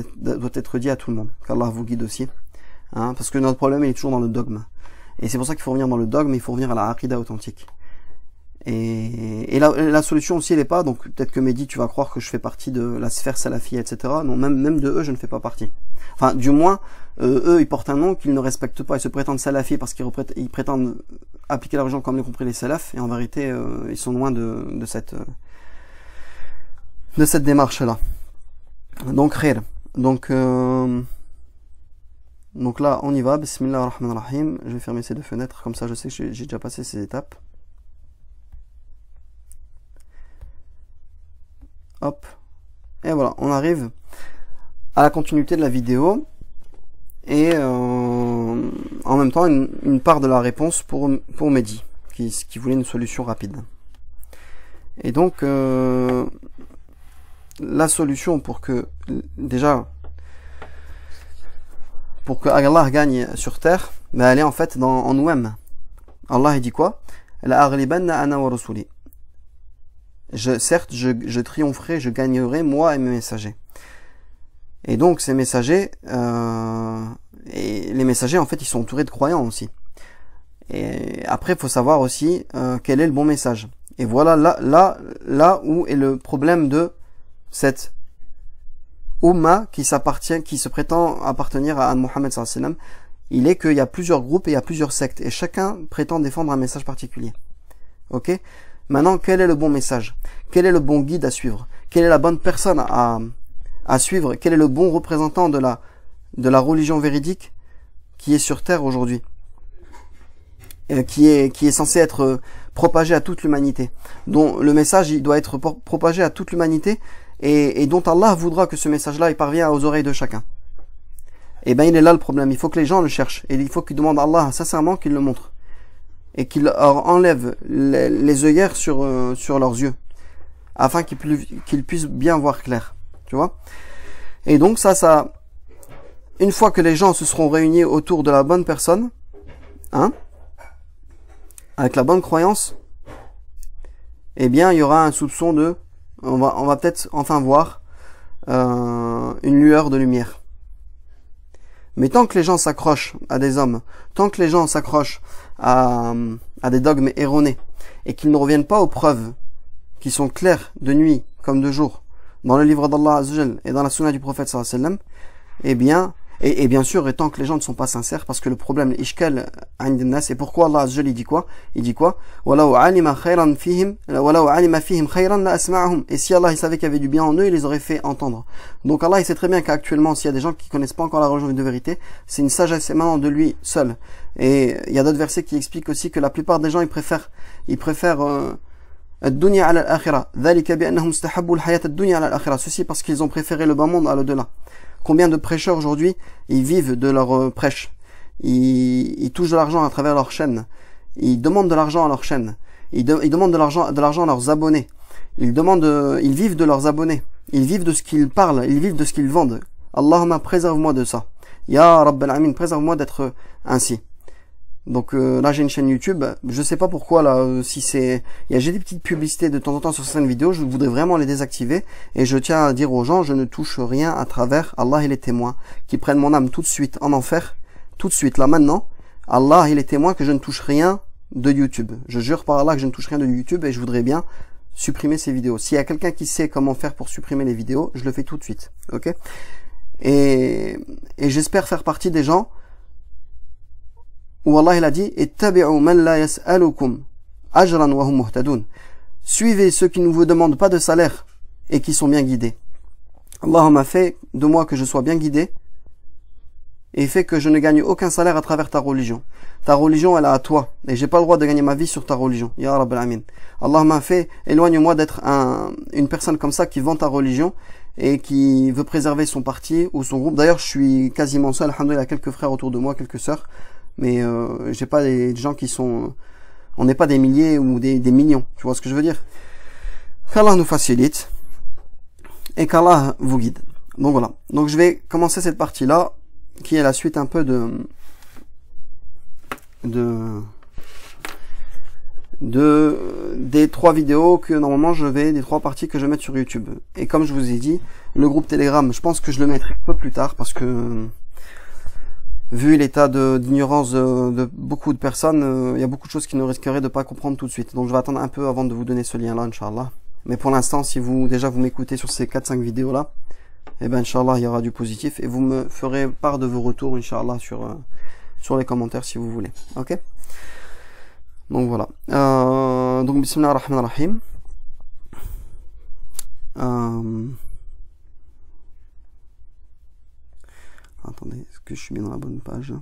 Speaker 1: être dit à tout le monde, qu'Allah vous guide aussi, hein, parce que notre problème il est toujours dans le dogme, et c'est pour ça qu'il faut revenir dans le dogme, il faut revenir à la aqida authentique. Et la solution aussi elle est pas, donc peut-être que Mehdi tu vas croire que je fais partie de la sphère salafie, etc. Non, même de eux je ne fais pas partie. Enfin du moins eux ils portent un nom qu'ils ne respectent pas, ils se prétendent salafis parce qu'ils prétendent appliquer la religion comme l'ont compris les salafs, et en vérité ils sont loin de cette cette démarche-là. Donc, khair. Donc là, on y va. Bismillah ar-Rahman ar-Rahim. Je vais fermer ces deux fenêtres, comme ça je sais que j'ai déjà passé ces étapes. Hop. Et voilà, on arrive à la continuité de la vidéo. Et en même temps, une part de la réponse pour Mehdi, qui voulait une solution rapide. Et donc, la solution pour que, déjà, pour que Allah gagne sur terre, ben elle est en fait en nous-mêmes. Allah il dit quoi? Certes, je triompherai, je gagnerai moi et mes messagers. Et donc ces messagers, et les messagers en fait ils sont entourés de croyants aussi. Et après il faut savoir aussi quel est le bon message. Et voilà là où est le problème de cette Ummah qui se prétend appartenir à Mohammed sallallahu alayhi wa sallam. Il est qu'il y a plusieurs groupes et il y a plusieurs sectes et chacun prétend défendre un message particulier. Ok? Maintenant, quel est le bon message? Quel est le bon guide à suivre? Quelle est la bonne personne à suivre? Quel est le bon représentant de la religion véridique qui est sur terre aujourd'hui? Qui est censé être propagé à toute l'humanité, dont le message il doit être propagé à toute l'humanité et dont Allah voudra que ce message-là il parvienne aux oreilles de chacun. Et ben il est là le problème, il faut que les gens le cherchent et il faut qu'ils demandent à Allah sincèrement qu'il le montre et qu'il leur enlève les œillères sur leurs yeux afin qu'ils puissent bien voir clair, tu vois. Et donc ça une fois que les gens se seront réunis autour de la bonne personne, hein, avec la bonne croyance, eh bien il y aura un soupçon de on va peut-être enfin voir une lueur de lumière. Mais tant que les gens s'accrochent à des hommes, tant que les gens s'accrochent à des dogmes erronés et qu'ils ne reviennent pas aux preuves qui sont claires de nuit comme de jour dans le livre d'Allah Azza wa Jal et dans la sunna du prophète sallallahu alayhi wa sallam, eh bien et bien sûr, et tant que les gens ne sont pas sincères, parce que le problème, l'ishkal, et pourquoi Allah Azza wa Jal, il dit quoi? Il dit quoi? Et si Allah il savait qu'il y avait du bien en eux, il les aurait fait entendre. Donc Allah il sait très bien qu'actuellement, s'il y a des gens qui connaissent pas encore la religion de vérité, c'est une sagesse émanant de lui seul. Et il y a d'autres versets qui expliquent aussi que la plupart des gens ils préfèrent الدنيا على الآخرة ذلك بأنهم استحبوا الحياة الدنيا على الآخرة. Ceci parce qu'ils ont préféré le bas monde à l'au-delà. Combien de prêcheurs aujourd'hui, ils vivent de leur prêche, ils touchent de l'argent à travers leur chaîne, ils demandent de l'argent à leur chaîne, ils demandent de l'argent à leurs abonnés, ils vivent de leurs abonnés, ils vivent de ce qu'ils parlent, ils vivent de ce qu'ils vendent. Allahumma préserve-moi de ça. Ya Rabbal Alamin, préserve-moi d'être ainsi. Donc là j'ai une chaîne YouTube, je sais pas pourquoi là, si c'est, j'ai des petites publicités de temps en temps sur certaines vidéos, je voudrais vraiment les désactiver et je tiens à dire aux gens, je ne touche rien à travers, Allah il est témoin, qui prennent mon âme tout de suite en enfer, tout de suite là maintenant, Allah il est témoin que je ne touche rien de YouTube, je jure par Allah que je ne touche rien de YouTube et je voudrais bien supprimer ces vidéos. S'il y a quelqu'un qui sait comment faire pour supprimer les vidéos, je le fais tout de suite, ok? Et j'espère faire partie des gens où Allah il a dit ittabi'u man la yas'alukum ajran wa hum muhtadun. Suivez ceux qui ne vous demandent pas de salaire et qui sont bien guidés. Allahumma fait de moi que je sois bien guidé et fait que je ne gagne aucun salaire à travers ta religion. Ta religion elle est à toi et j'ai pas le droit de gagner ma vie sur ta religion. Ya Rabbal Alamin. Allahumma fait éloigne-moi d'être une personne comme ça qui vend ta religion et qui veut préserver son parti ou son groupe. D'ailleurs, je suis quasiment seul, alhamdoulilah, il y a quelques frères autour de moi, quelques sœurs. Mais j'ai pas des gens qui sont, on n'est pas des milliers ou des millions, tu vois ce que je veux dire. Qu'Allah nous facilite et qu'Allah vous guide. Donc voilà, donc je vais commencer cette partie là qui est la suite un peu des trois vidéos que normalement des trois parties que je vais mettre sur YouTube. Et comme je vous ai dit, le groupe Telegram, je pense que je le mettrai un peu plus tard parce que vu l'état d'ignorance de beaucoup de personnes, il y a beaucoup de choses qui ne risqueraient de pas comprendre tout de suite. Donc je vais attendre un peu avant de vous donner ce lien-là, Inch'Allah. Mais pour l'instant, si vous m'écoutez sur ces 4-5 vidéos-là, eh ben Inch'Allah, il y aura du positif. Et vous me ferez part de vos retours, Inch'Allah, sur les commentaires si vous voulez. Ok? Donc voilà. Donc Bismillah ar-Rahman ar-Rahim. Attendez, est-ce que je suis bien dans la bonne page?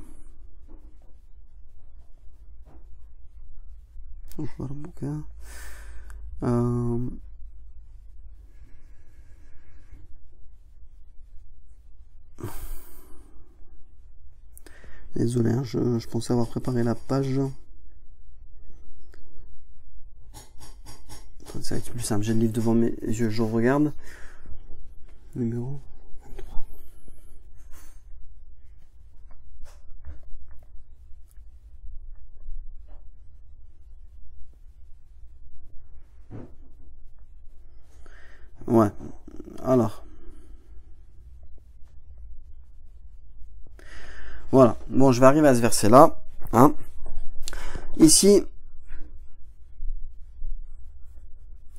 Speaker 1: Désolé, hein, je pensais avoir préparé la page. C'est plus simple, j'ai le livre devant mes yeux, je regarde. Numéro 23. Ouais, alors. Voilà, bon, je vais arriver à ce verset-là. Hein. Ici,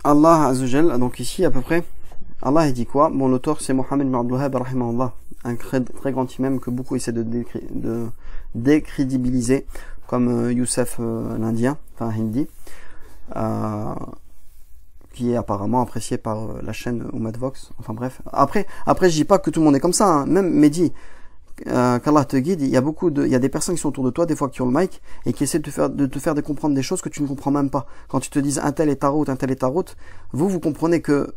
Speaker 1: Allah Azzawajal, donc ici à peu près, Allah a dit quoi? Bon, l'auteur c'est Mohammed ibn Abdul Wahhab, rahimahullah, un très grand imam que beaucoup essaient de décrédibiliser, comme Youssef l'Indien, enfin Hindi, qui est apparemment apprécié par la chaîne Oumadvox, enfin bref. Après je dis pas que tout le monde est comme ça, hein. Même Mehdi, qu'Allah te guide, il y a des personnes qui sont autour de toi, des fois qui ont le mic, et qui essaient de te faire comprendre des choses que tu ne comprends même pas. Quand tu te dis un tel est ta route, un tel est ta route, vous comprenez que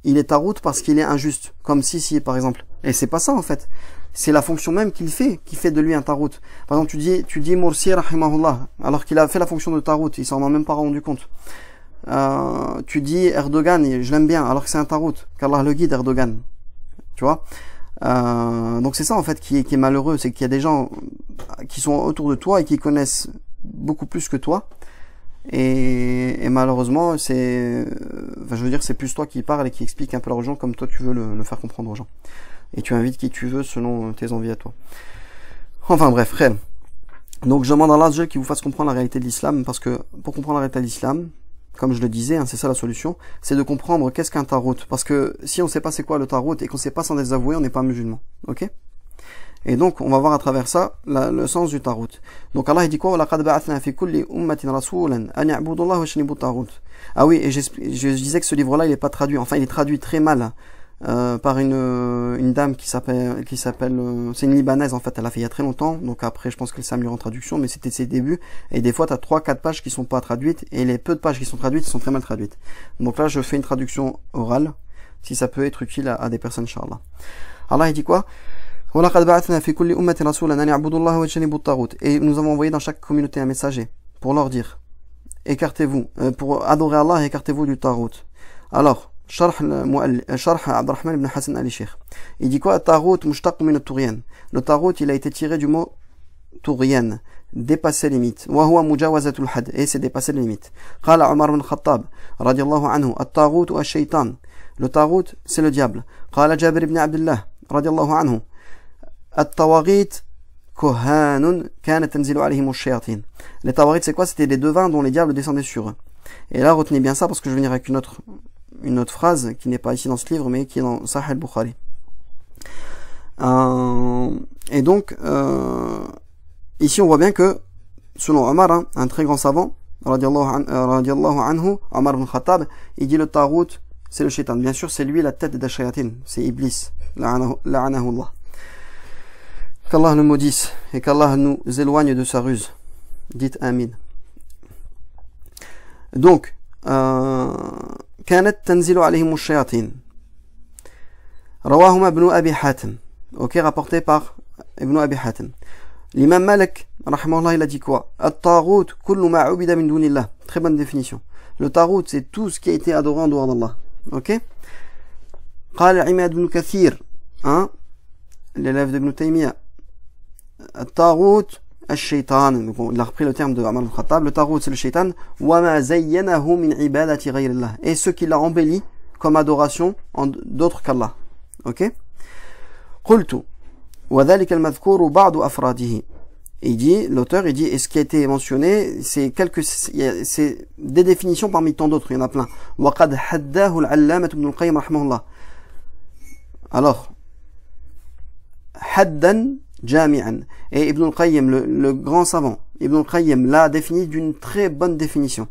Speaker 1: il est ta route parce qu'il est injuste, comme si par exemple. Et c'est pas ça en fait. C'est la fonction même qu'il fait, qui fait de lui un tarout. Par exemple, tu dis Morsi rahimahullah, alors qu'il a fait la fonction de tarout, il s'en a même pas rendu compte. Tu dis Erdogan, je l'aime bien, alors que c'est un tarout, qu'Allah le guide Erdogan. Tu vois? Donc c'est ça en fait qui est malheureux, c'est qu'il y a des gens qui sont autour de toi et qui connaissent beaucoup plus que toi, et malheureusement c'est, enfin je veux dire c'est plus toi qui parle et qui explique un peu aux gens comme toi tu veux le faire comprendre aux gens, et tu invites qui tu veux selon tes envies à toi. Enfin bref, frère. Donc je demande à Allah qui vous fasse comprendre la réalité de l'islam, parce que pour comprendre la réalité de l'islam, comme je le disais, hein, c'est ça la solution, c'est de comprendre qu'est-ce qu'un tarout. Parce que si on sait pas c'est quoi le tarout et qu'on sait pas s'en désavouer, on n'est pas musulman. Ok? Et donc, on va voir à travers ça le sens du tarout. Donc Allah il dit quoi? Ah oui, et je disais que ce livre-là, il est pas traduit. Enfin, il est traduit très mal. Par une dame qui s'appelle c'est une Libanaise en fait, elle a fait il y a très longtemps, donc après je pense qu'elle s'est améliorée en traduction, mais c'était ses débuts, et des fois tu as 3-4 pages qui sont pas traduites, et les peu de pages qui sont traduites sont très mal traduites. Donc là je fais une traduction orale, si ça peut être utile à des personnes, Inch'Allah. Allah il dit quoi? Et nous avons envoyé dans chaque communauté un messager pour leur dire écartez-vous, pour adorer Allah, écartez-vous du tarout. Alors شرح عبد الرحمن بن حسن آل شيخ. Il dit quoi? Tarout mushtaq min at-tughyan. Le tarout, il a été tiré du mot tughyan, dépasser les limites. Wa huwa mujawazatul had, et c'est dépasser les limites. قال عمر بن الخطاب رضي الله عنه الطاغوت الشيطان. Le tarout, c'est le diable. قال جابر بن عبد الله رضي الله عنه الطواغيت كهان كانت تنزل عليهم الشياطين. Les tawaghit, c'est quoi? C'était des devins dont les diables descendaient sur eux. Et là, retenez bien ça, parce que je vais venir avec une autre phrase qui n'est pas ici dans ce livre, mais qui est dans Sahih al-Bukhari. Et donc, ici on voit bien que, selon Omar, hein, un très grand savant, radiallahu anhu, Omar ibn Khattab, il dit le tarout, c'est le shaitan. Bien sûr, c'est lui la tête des shayatin, c'est Iblis, la'anahu Allah. Qu'Allah le maudisse, et qu'Allah nous éloigne de sa ruse. Dites Amin. Donc, كانت تنزل عليهم الشياطين رواهما ابن أبي حاتم. Ok, rapporté par Ibn Abi Hatim. L'imam Malik rahimahullah, il a dit quoi? الطاغوت كل ما عبد من دون الله. Très bonne définition. Le tarout, c'est tout ce qui a été adoré en dehors d'Allah. Ok. قال عماد بن كثير, hein, l'élève d'Ibn Taymiyyah, الطاغوت الشيطان. Il a repris le terme de Omar ibn Khattab. Le tarout, c'est le shaitan. وما زينه من عبادة غير الله. Et ce qui l'a embelli comme adoration d'autres qu'Allah. Ok. قلت وذلك المذكور بعض أفراده. Il dit, l'auteur, il dit, et ce qui a été mentionné, c'est des définitions parmi tant d'autres, il y en a plein. وقد حداه العلامة ابن القيم رحمه الله. Alors, حدا جامعا. Et Ibn al-Qayyim, le grand savant, Ibn al-Qayyim l'a défini d'une très bonne définition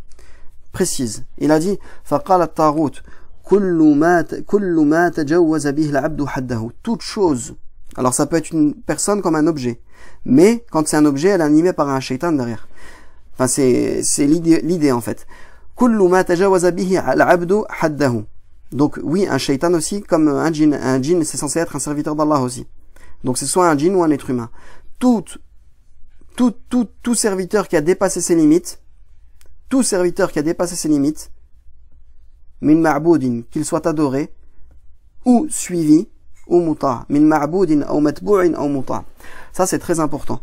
Speaker 1: précise. Il a dit فقال الطاغوت كل ما تجاوز به العبد حده. Toute chose. Alors ça peut être une personne comme un objet. Mais quand c'est un objet, elle est animée par un shaitan derrière. Enfin, c'est l'idée en fait. كل ما تجاوز به العبد حده. Donc oui, un shaitan aussi, comme un djinn. Un djinn, c'est censé être un serviteur d'Allah aussi. Donc c'est soit un djinn ou un être humain. Tout serviteur qui a dépassé ses limites, min ma'boudin, qu'il soit adoré, ou suivi, ou muta', min ma'boudin, ou matbou'in, ou muta'. Ça c'est très important.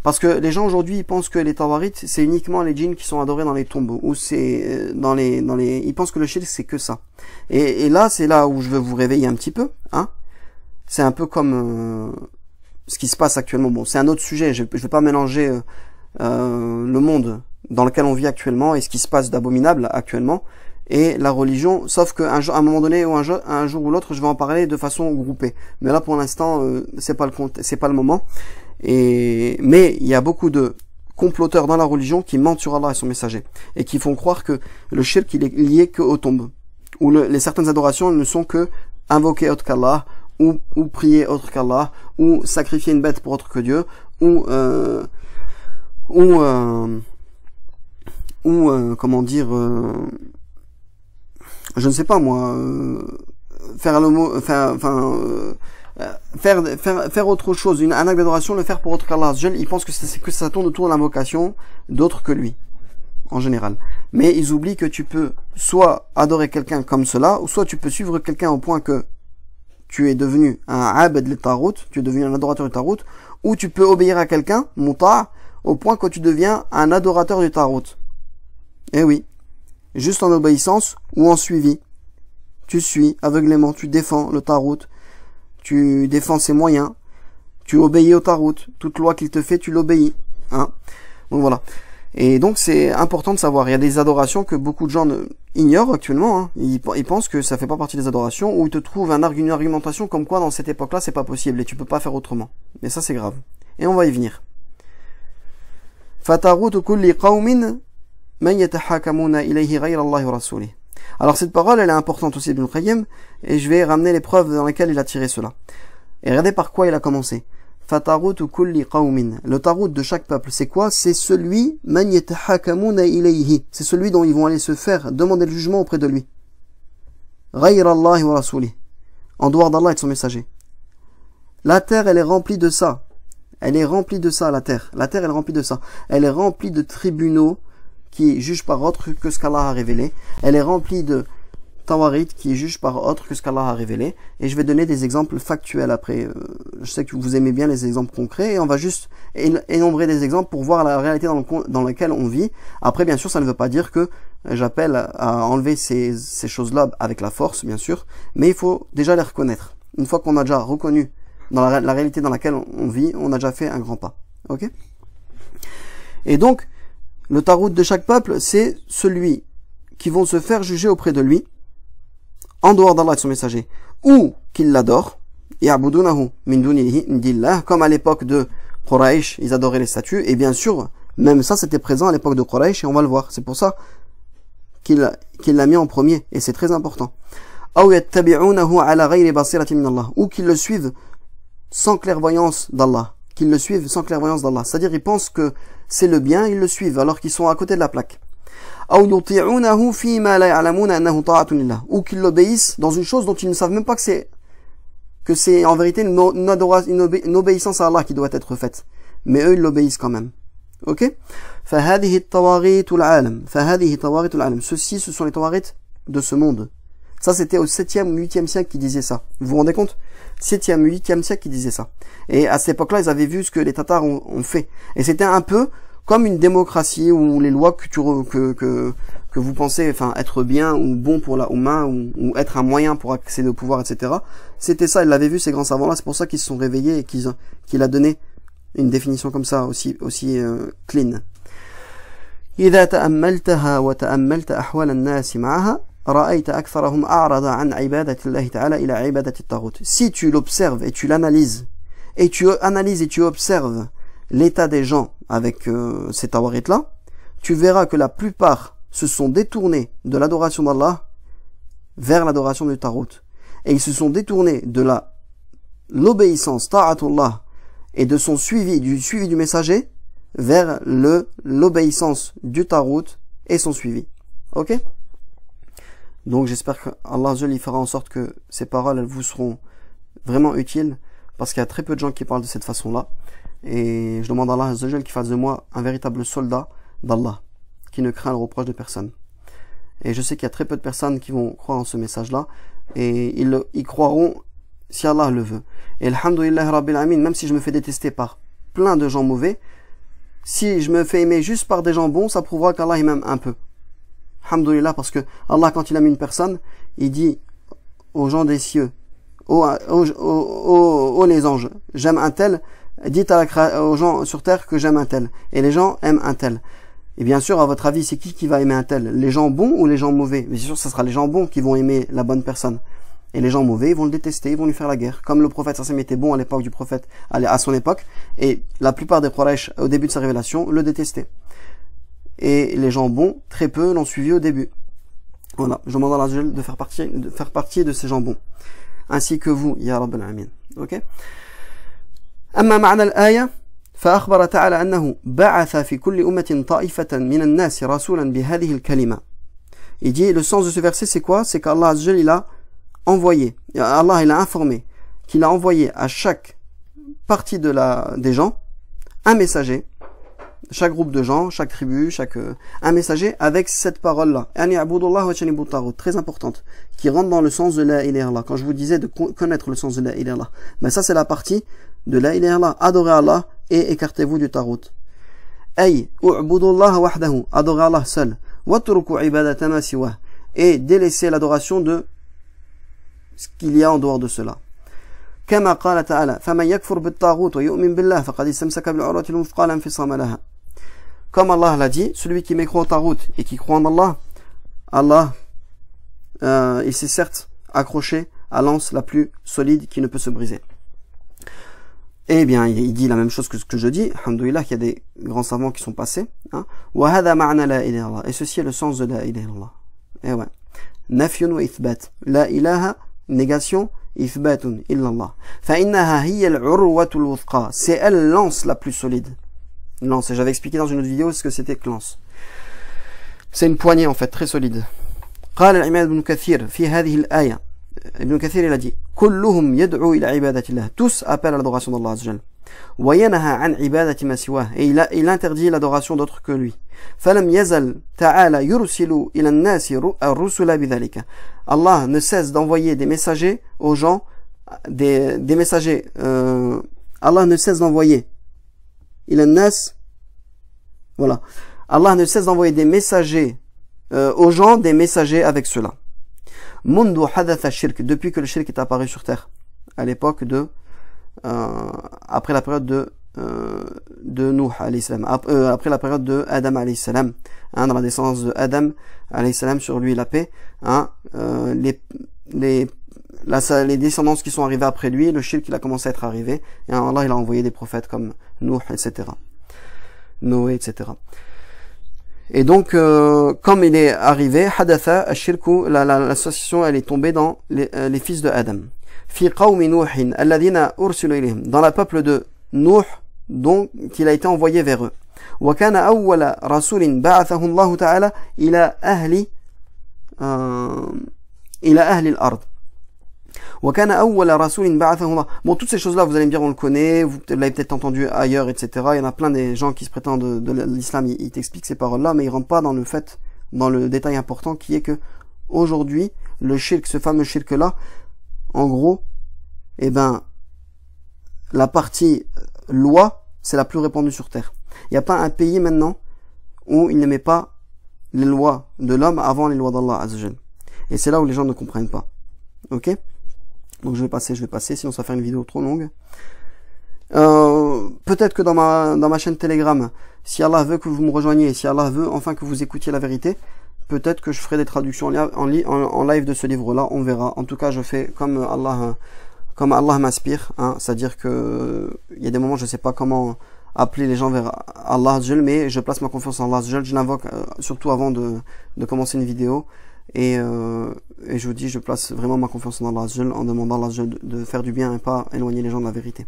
Speaker 1: Parce que les gens aujourd'hui ils pensent que les tawarites c'est uniquement les djinns qui sont adorés dans les tombes, ou c'est ils pensent que le shirk c'est que ça. Et là c'est là où je veux vous réveiller un petit peu, hein. C'est un peu comme ce qui se passe actuellement. Bon, c'est un autre sujet, je vais pas mélanger le monde dans lequel on vit actuellement et ce qui se passe d'abominable actuellement et la religion, sauf qu'à un moment donné ou un jour ou l'autre je vais en parler de façon groupée. Mais là pour l'instant c'est pas le moment. Mais il y a beaucoup de comploteurs dans la religion qui mentent sur Allah et son messager et qui font croire que le shirk il est lié que aux tombes, où les certaines adorations ne sont que invoquer autre qu'Allah, ou prier autre qu'Allah, ou sacrifier une bête pour autre que Dieu, ou comment dire, je ne sais pas moi, faire autre chose, un acte d'adoration, le faire pour autre qu'Allah. Ils pensent que ça tourne autour de l'invocation d'autres que lui, en général. Mais ils oublient que tu peux soit adorer quelqu'un comme cela, ou soit tu peux suivre quelqu'un au point que tu es devenu un abd le tarot, tu es devenu un adorateur du tarot, ou tu peux obéir à quelqu'un, muta', au point que tu deviens un adorateur du tarot. Eh oui, juste en obéissance ou en suivi. Tu suis aveuglément, tu défends le tarot, tu défends ses moyens, tu obéis au tarot, toute loi qu'il te fait, tu l'obéis. Hein. Donc voilà. Et donc c'est important de savoir, il y a des adorations que beaucoup de gens ignorent actuellement, hein. Ils pensent que ça fait pas partie des adorations, ou ils te trouvent une argumentation comme quoi dans cette époque-là c'est pas possible et tu peux pas faire autrement. Mais ça c'est grave. Et on va y venir. فَتَغُوتُ كُلِّ قَوْمٍ مَنْ يَتَحَاكَمُونَ إِلَيْهِ غَيْرَ اللَّهِ وَرَسُولِهِ. Alors cette parole elle est importante aussi Ibn Qayyim, et je vais ramener les preuves dans lesquelles il a tiré cela. Et regardez par quoi il a commencé. Fatarout kulli qawmin. Le tarout de chaque peuple, c'est quoi? C'est celui man yatahakamuna ilayhi. C'est celui dont ils vont aller se faire demander le jugement auprès de lui. Ghayra Allah wa rasoulih. En dehors d'Allah et de son messager. La terre, elle est remplie de ça. Elle est remplie de ça, la terre. La terre, elle est remplie de ça. Elle est remplie de tribunaux qui jugent par autre que ce qu'Allah a révélé. Elle est remplie de tawarit qui jugent par autre que ce qu'Allah a révélé. Et je vais donner des exemples factuels après. Je sais que vous aimez bien les exemples concrets, et on va juste énombrer des exemples pour voir la réalité dans laquelle on vit. Après, bien sûr, ça ne veut pas dire que j'appelle à enlever ces choses-là avec la force, bien sûr, mais il faut déjà les reconnaître. Une fois qu'on a déjà reconnu dans la réalité dans laquelle on vit, on a déjà fait un grand pas. Ok? Et donc, le tarout de chaque peuple, c'est celui qui vont se faire juger auprès de lui, en dehors d'Allah et de son messager, ou qu'il l'adore, ya'budunahu min dunillah, comme à l'époque de Quraysh, ils adoraient les statues, et bien sûr, même ça c'était présent à l'époque de Quraysh, et on va le voir, c'est pour ça qu'il l'a mis en premier, et c'est très important. Ou qu'ils le suivent sans clairvoyance d'Allah, c'est-à-dire ils pensent que c'est le bien, ils le suivent, alors qu'ils sont à côté de la plaque. Ou qu'ils l'obéissent dans une chose dont ils ne savent même pas que c'est en vérité une obéissance à Allah qui doit être faite. Mais eux, ils l'obéissent quand même. Ok? Ceux-ci, ce sont les tawarit de ce monde. Ça, c'était au 7e ou 8e siècle qu'ils disaient ça. Vous vous rendez compte? 7e ou 8e siècle qu'ils disaient ça. Et à cette époque-là, ils avaient vu ce que les Tatars ont fait. Et c'était un peu comme une démocratie où les lois que vous pensez être bien ou bon pour la Oumma ou être un moyen pour accéder au pouvoir, etc. C'était ça, ils l'avaient vu, ces grands savants-là. C'est pour ça qu'ils se sont réveillés et qu'il a donné une définition comme ça, aussi clean. إذا تأملتها وتأملت أحوال الناس معها رأيت أكثرهم أعرض عن عبادة الله تعالى إلى عبادة الطاغوت. Si tu l'observes et tu l'analyses et tu observes l'état des gens avec ces tawarit-là, tu verras que la plupart se sont détournés de l'adoration d'Allah vers l'adoration du Tarot. Et ils se sont détournés de l'obéissance, ta'atullah, et de son suivi du messager, vers l'obéissance du Tarot et son suivi. Ok? Donc j'espère que Allah il fera en sorte que ces paroles elles vous seront vraiment utiles, parce qu'il y a très peu de gens qui parlent de cette façon-là. Et je demande à Allah qu'il fasse de moi un véritable soldat d'Allah, qui ne craint le reproche de personne. Et je sais qu'il y a très peu de personnes qui vont croire en ce message-là, et ils croiront si Allah le veut. Et alhamdoulillahi rabbil alamin, même si je me fais détester par plein de gens mauvais, si je me fais aimer juste par des gens bons, ça prouvera qu'Allah il m'aime un peu. Alhamdoulilah, parce que Allah, quand il aime une personne, il dit aux gens des cieux, aux les anges, j'aime un tel, dites aux gens sur terre que j'aime un tel. Et les gens aiment un tel. Et bien sûr, à votre avis, c'est qui va aimer un tel? Les gens bons ou les gens mauvais? Bien sûr, ce sera les gens bons qui vont aimer la bonne personne. Et les gens mauvais, ils vont le détester, ils vont lui faire la guerre. Comme le prophète Sassam était bon à l'époque du prophète, à son époque, et la plupart des Quraysh, au début de sa révélation, le détestaient. Et les gens bons, très peu, l'ont suivi au début. Voilà, je demande à Allah de faire partie de ces gens bons. Ainsi que vous, ya Rabbal Alamin. Ok? أما معنى الآية فأخبر تعالى أنه بعث في كل أمة طائفة من الناس رسولا بهذه الكلمة. Il dit, le sens de ce verset c'est quoi? C'est qu'Allah il a envoyé, Allah il a informé qu'il a envoyé à chaque partie des gens un messager, chaque groupe de gens, chaque tribu, un messager avec cette parole-là. Très importante, qui rentre dans le sens de la ilaha illallah. Quand je vous disais de connaître le sens de la ilaha illallah, ben ça c'est la partie de la ilaha illallah. Adorez Allah et écartez-vous du tarot. Ay, u'budullah wahdahu, adorez Allah seul. Watruku ibadata ma siwah, et délaissez l'adoration de ce qu'il y a en dehors de cela. كما قال تعالى فمن يكفر بالطاغوت ويؤمن بالله فقد استمسك بالعروة الوثقى لا انفصام لها. Comme Allah l'a dit, celui qui mécroit au Tarot et qui croit en Allah, il s'est certes accroché à l'anse la plus solide qui ne peut se briser. Eh bien, il dit la même chose que ce que je dis. Alhamdoulilah, qu'il y a des grands savants qui sont passés. Wa hadha ma'na la ilaha illallah. Et ceci est le sens de la ilaha illallah. Eh ouais. Nafyun wa ithbat. La ilaha, négation, ithbatun illallah. Fa innaha hiya al-urwatul wuthqa. C'est elle l'anse la plus solide. Lance, et j'avais expliqué dans une autre vidéo ce que c'était que lance. C'est une poignée en fait très solide. قال الإمام ابن كثير في هذه الآية. Ibn Kathir il a dit كلهم يدعو إلى عبادة الله. Tous appellent à l'adoration d'Allah Azza wa Jal. وينهى عن عبادة ما سواه. Et il interdit l'adoration d'autre que lui. فلم يزل تعالى يرسل إلى الناس الرسل بذلك. Allah ne cesse d'envoyer des messagers aux gens, des messagers. Allah ne cesse d'envoyer. Voilà. Allah ne cesse d'envoyer des messagers aux gens, des messagers avec cela. Mundu hadatha shirk, depuis que le shirk est apparu sur terre, à l'époque après la période de Nuh alayhi salam, après la période de Adam alayhi salam, dans la descendance de Adam alayhi salam, sur lui la paix, les descendances qui sont arrivées après lui, le shirk il a commencé à être arrivé, et Allah il a envoyé des prophètes comme Nuh, etc. Noé, etc. Et donc, comme il est arrivé, hadatha ashirku, l'association elle est tombée dans les fils de Adam. Fi qawmi Nuhin, alladhina ursilu ilayhim, dans le peuple de Nuh, donc il a été envoyé vers eux. Wa kana awwala rasulin ba'athahu Allah ta'ala ila ahli al-ard. Bon, toutes ces choses-là, vous allez me dire, on le connaît, vous l'avez peut-être entendu ailleurs, etc. Il y en a plein des gens qui se prétendent de l'islam, ils t'expliquent ces paroles-là, mais ils rentrent pas dans le détail important qui est que, aujourd'hui, le shirk, ce fameux shirk-là, en gros, eh ben, la partie loi, c'est la plus répandue sur terre. Il n'y a pas un pays maintenant où il ne met pas les lois de l'homme avant les lois d'Allah Azza wa Jal. Et c'est là où les gens ne comprennent pas. Ok? Donc je vais passer, sinon ça va faire une vidéo trop longue. Peut-être que dans ma chaîne Telegram, si Allah veut que vous me rejoigniez, si Allah veut enfin que vous écoutiez la vérité, peut-être que je ferai des traductions en live de ce livre-là, on verra. En tout cas, je fais comme Allah m'inspire, c'est-à-dire que il y a des moments, je sais pas comment appeler les gens vers Allah, mais je place ma confiance en Allah, je l'invoque surtout avant de commencer une vidéo. Et je vous dis, je place vraiment ma confiance en Allah Azza wa Jal en demandant à Allah Azza wa Jal de faire du bien et pas éloigner les gens de la vérité.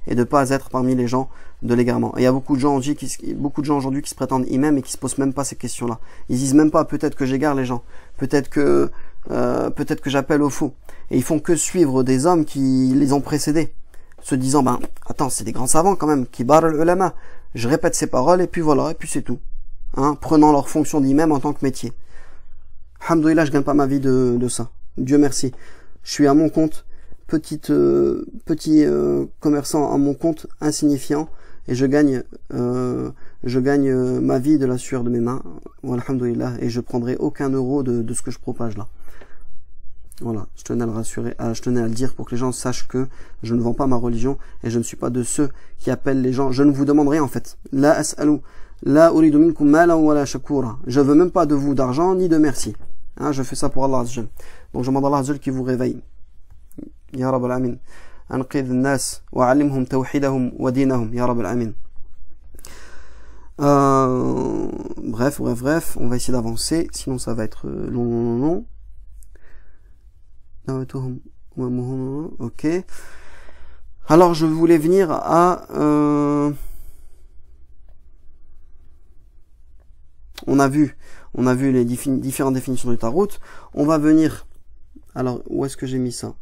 Speaker 1: Et de pas être parmi les gens de l'égarement. Et il y a beaucoup de gens aujourd'hui qui se prétendent imams et qui se posent même pas ces questions-là. Ils disent même pas peut-être que j'égare les gens, peut-être que j'appelle au faux. Et ils font que suivre des hommes qui les ont précédés, se disant ben attends, c'est des grands savants quand même, kibar al-ulama. Je répète ces paroles et puis voilà, et puis c'est tout. Hein, prenant leur fonction d'imam en tant que métier. Alhamdoulilah, je gagne pas ma vie de ça. Dieu merci. Je suis à mon compte, petit commerçant à mon compte, insignifiant, et je gagne ma vie de la sueur de mes mains. Alhamdoulilah, et je prendrai aucun euro de ce que je propage là. Voilà, je tenais à le rassurer, je tenais à le dire pour que les gens sachent que je ne vends pas ma religion et je ne suis pas de ceux qui appellent les gens. Je ne vous demande rien en fait. La as'alu, la uridu minkum malan wala shakura. Je veux même pas de vous d'argent ni de merci. Hein, je fais ça pour Allah Azza wa Jal. Donc je demande à Allah Azza wa Jal qui vous réveille. Ya Rabb al-Amin. Anqidh an-nas wa 'allimhum tawhidahum wa dinahum. Ya Rabb al-Amin. Bref, on va essayer d'avancer, sinon ça va être long. Ok. Alors je voulais venir à on a vu les différentes définitions du tarot. On va venir. Alors où est-ce que j'ai mis ça?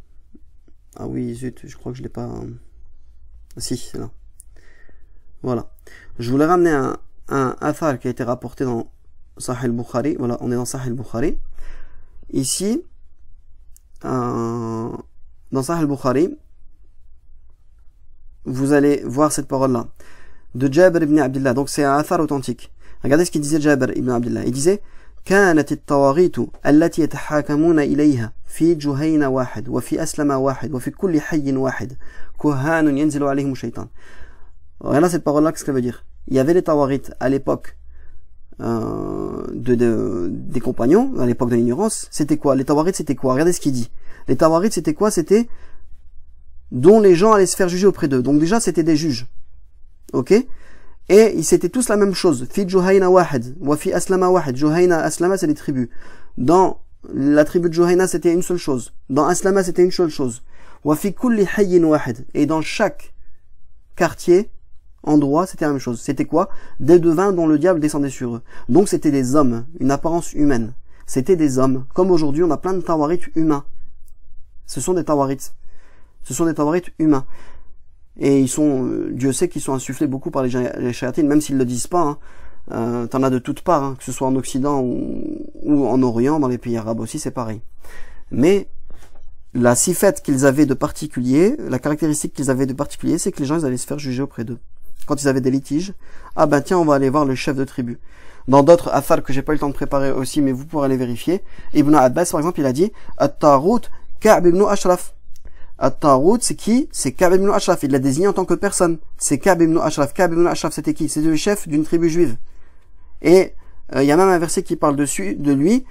Speaker 1: Ah oui, zut, je crois que je l'ai pas. Si, c'est là. Voilà. Je voulais ramener un athar qui a été rapporté dans Sahih al-Bukhari. Voilà, on est dans Sahih al-Bukhari. Ici, dans Sahih al-Bukhari, vous allez voir cette parole-là de Jabir ibn Abdullah. Donc c'est un athar authentique. Regardez ce qu'il disait Jabir ibn Abdullah. Il disait كانت الطواغيت التي يتحاكمون إليها في جهينة واحد وفي أسلم واحد وفي كل حي واحد كهان ينزل عليهم الشيطان. Regardez cette parole-là, qu'est-ce que ça veut dire? Il y avait les tawarites à l'époque des compagnons, à l'époque de l'ignorance. C'était quoi? Les tawarites, c'était quoi? Regardez ce qu'il dit. Les tawarites, c'était quoi? C'était dont les gens allaient se faire juger auprès d'eux. Donc déjà, c'était des juges. Ok? Et ils étaient tous la même chose. Fi Juhayna wahid, wa fi Aslama wahid. Juhayna, Aslama, c'est les tribus. Dans la tribu de Juhayna, c'était une seule chose. Dans Aslama, c'était une seule chose. Wa fi kulli hayyin wahid. Et dans chaque quartier, endroit, c'était la même chose. C'était quoi? Des devins dont le diable descendait sur eux. Donc c'était des hommes, une apparence humaine. C'était des hommes. Comme aujourd'hui, on a plein de tawarites humains. Ce sont des tawarites. Ce sont des tawarites humains. Et ils sont, Dieu sait qu'ils sont insufflés beaucoup par les shayatines, même s'ils le disent pas. Hein. T'en as de toutes parts, hein, que ce soit en Occident ou en Orient, dans les pays arabes aussi, c'est pareil. Mais la sifette qu'ils avaient de particulier, la caractéristique qu'ils avaient de particulier, c'est que les gens ils allaient se faire juger auprès d'eux. Quand ils avaient des litiges, ah ben tiens, on va aller voir le chef de tribu. Dans d'autres athars que j'ai pas eu le temps de préparer aussi, mais vous pourrez les vérifier, Ibn Abbas par exemple, il a dit At-Tarut Ka'b ibn Ashraf. At-Tarut, c'est qui? C'est Ka'b ibn Ashraf. Il l'a désigné en tant que personne. C'est Ka'b ibn Ashraf. Ka'b ibn Ashraf, c'était qui? C'était le chef d'une tribu juive. Et il y a même un verset qui parle de lui,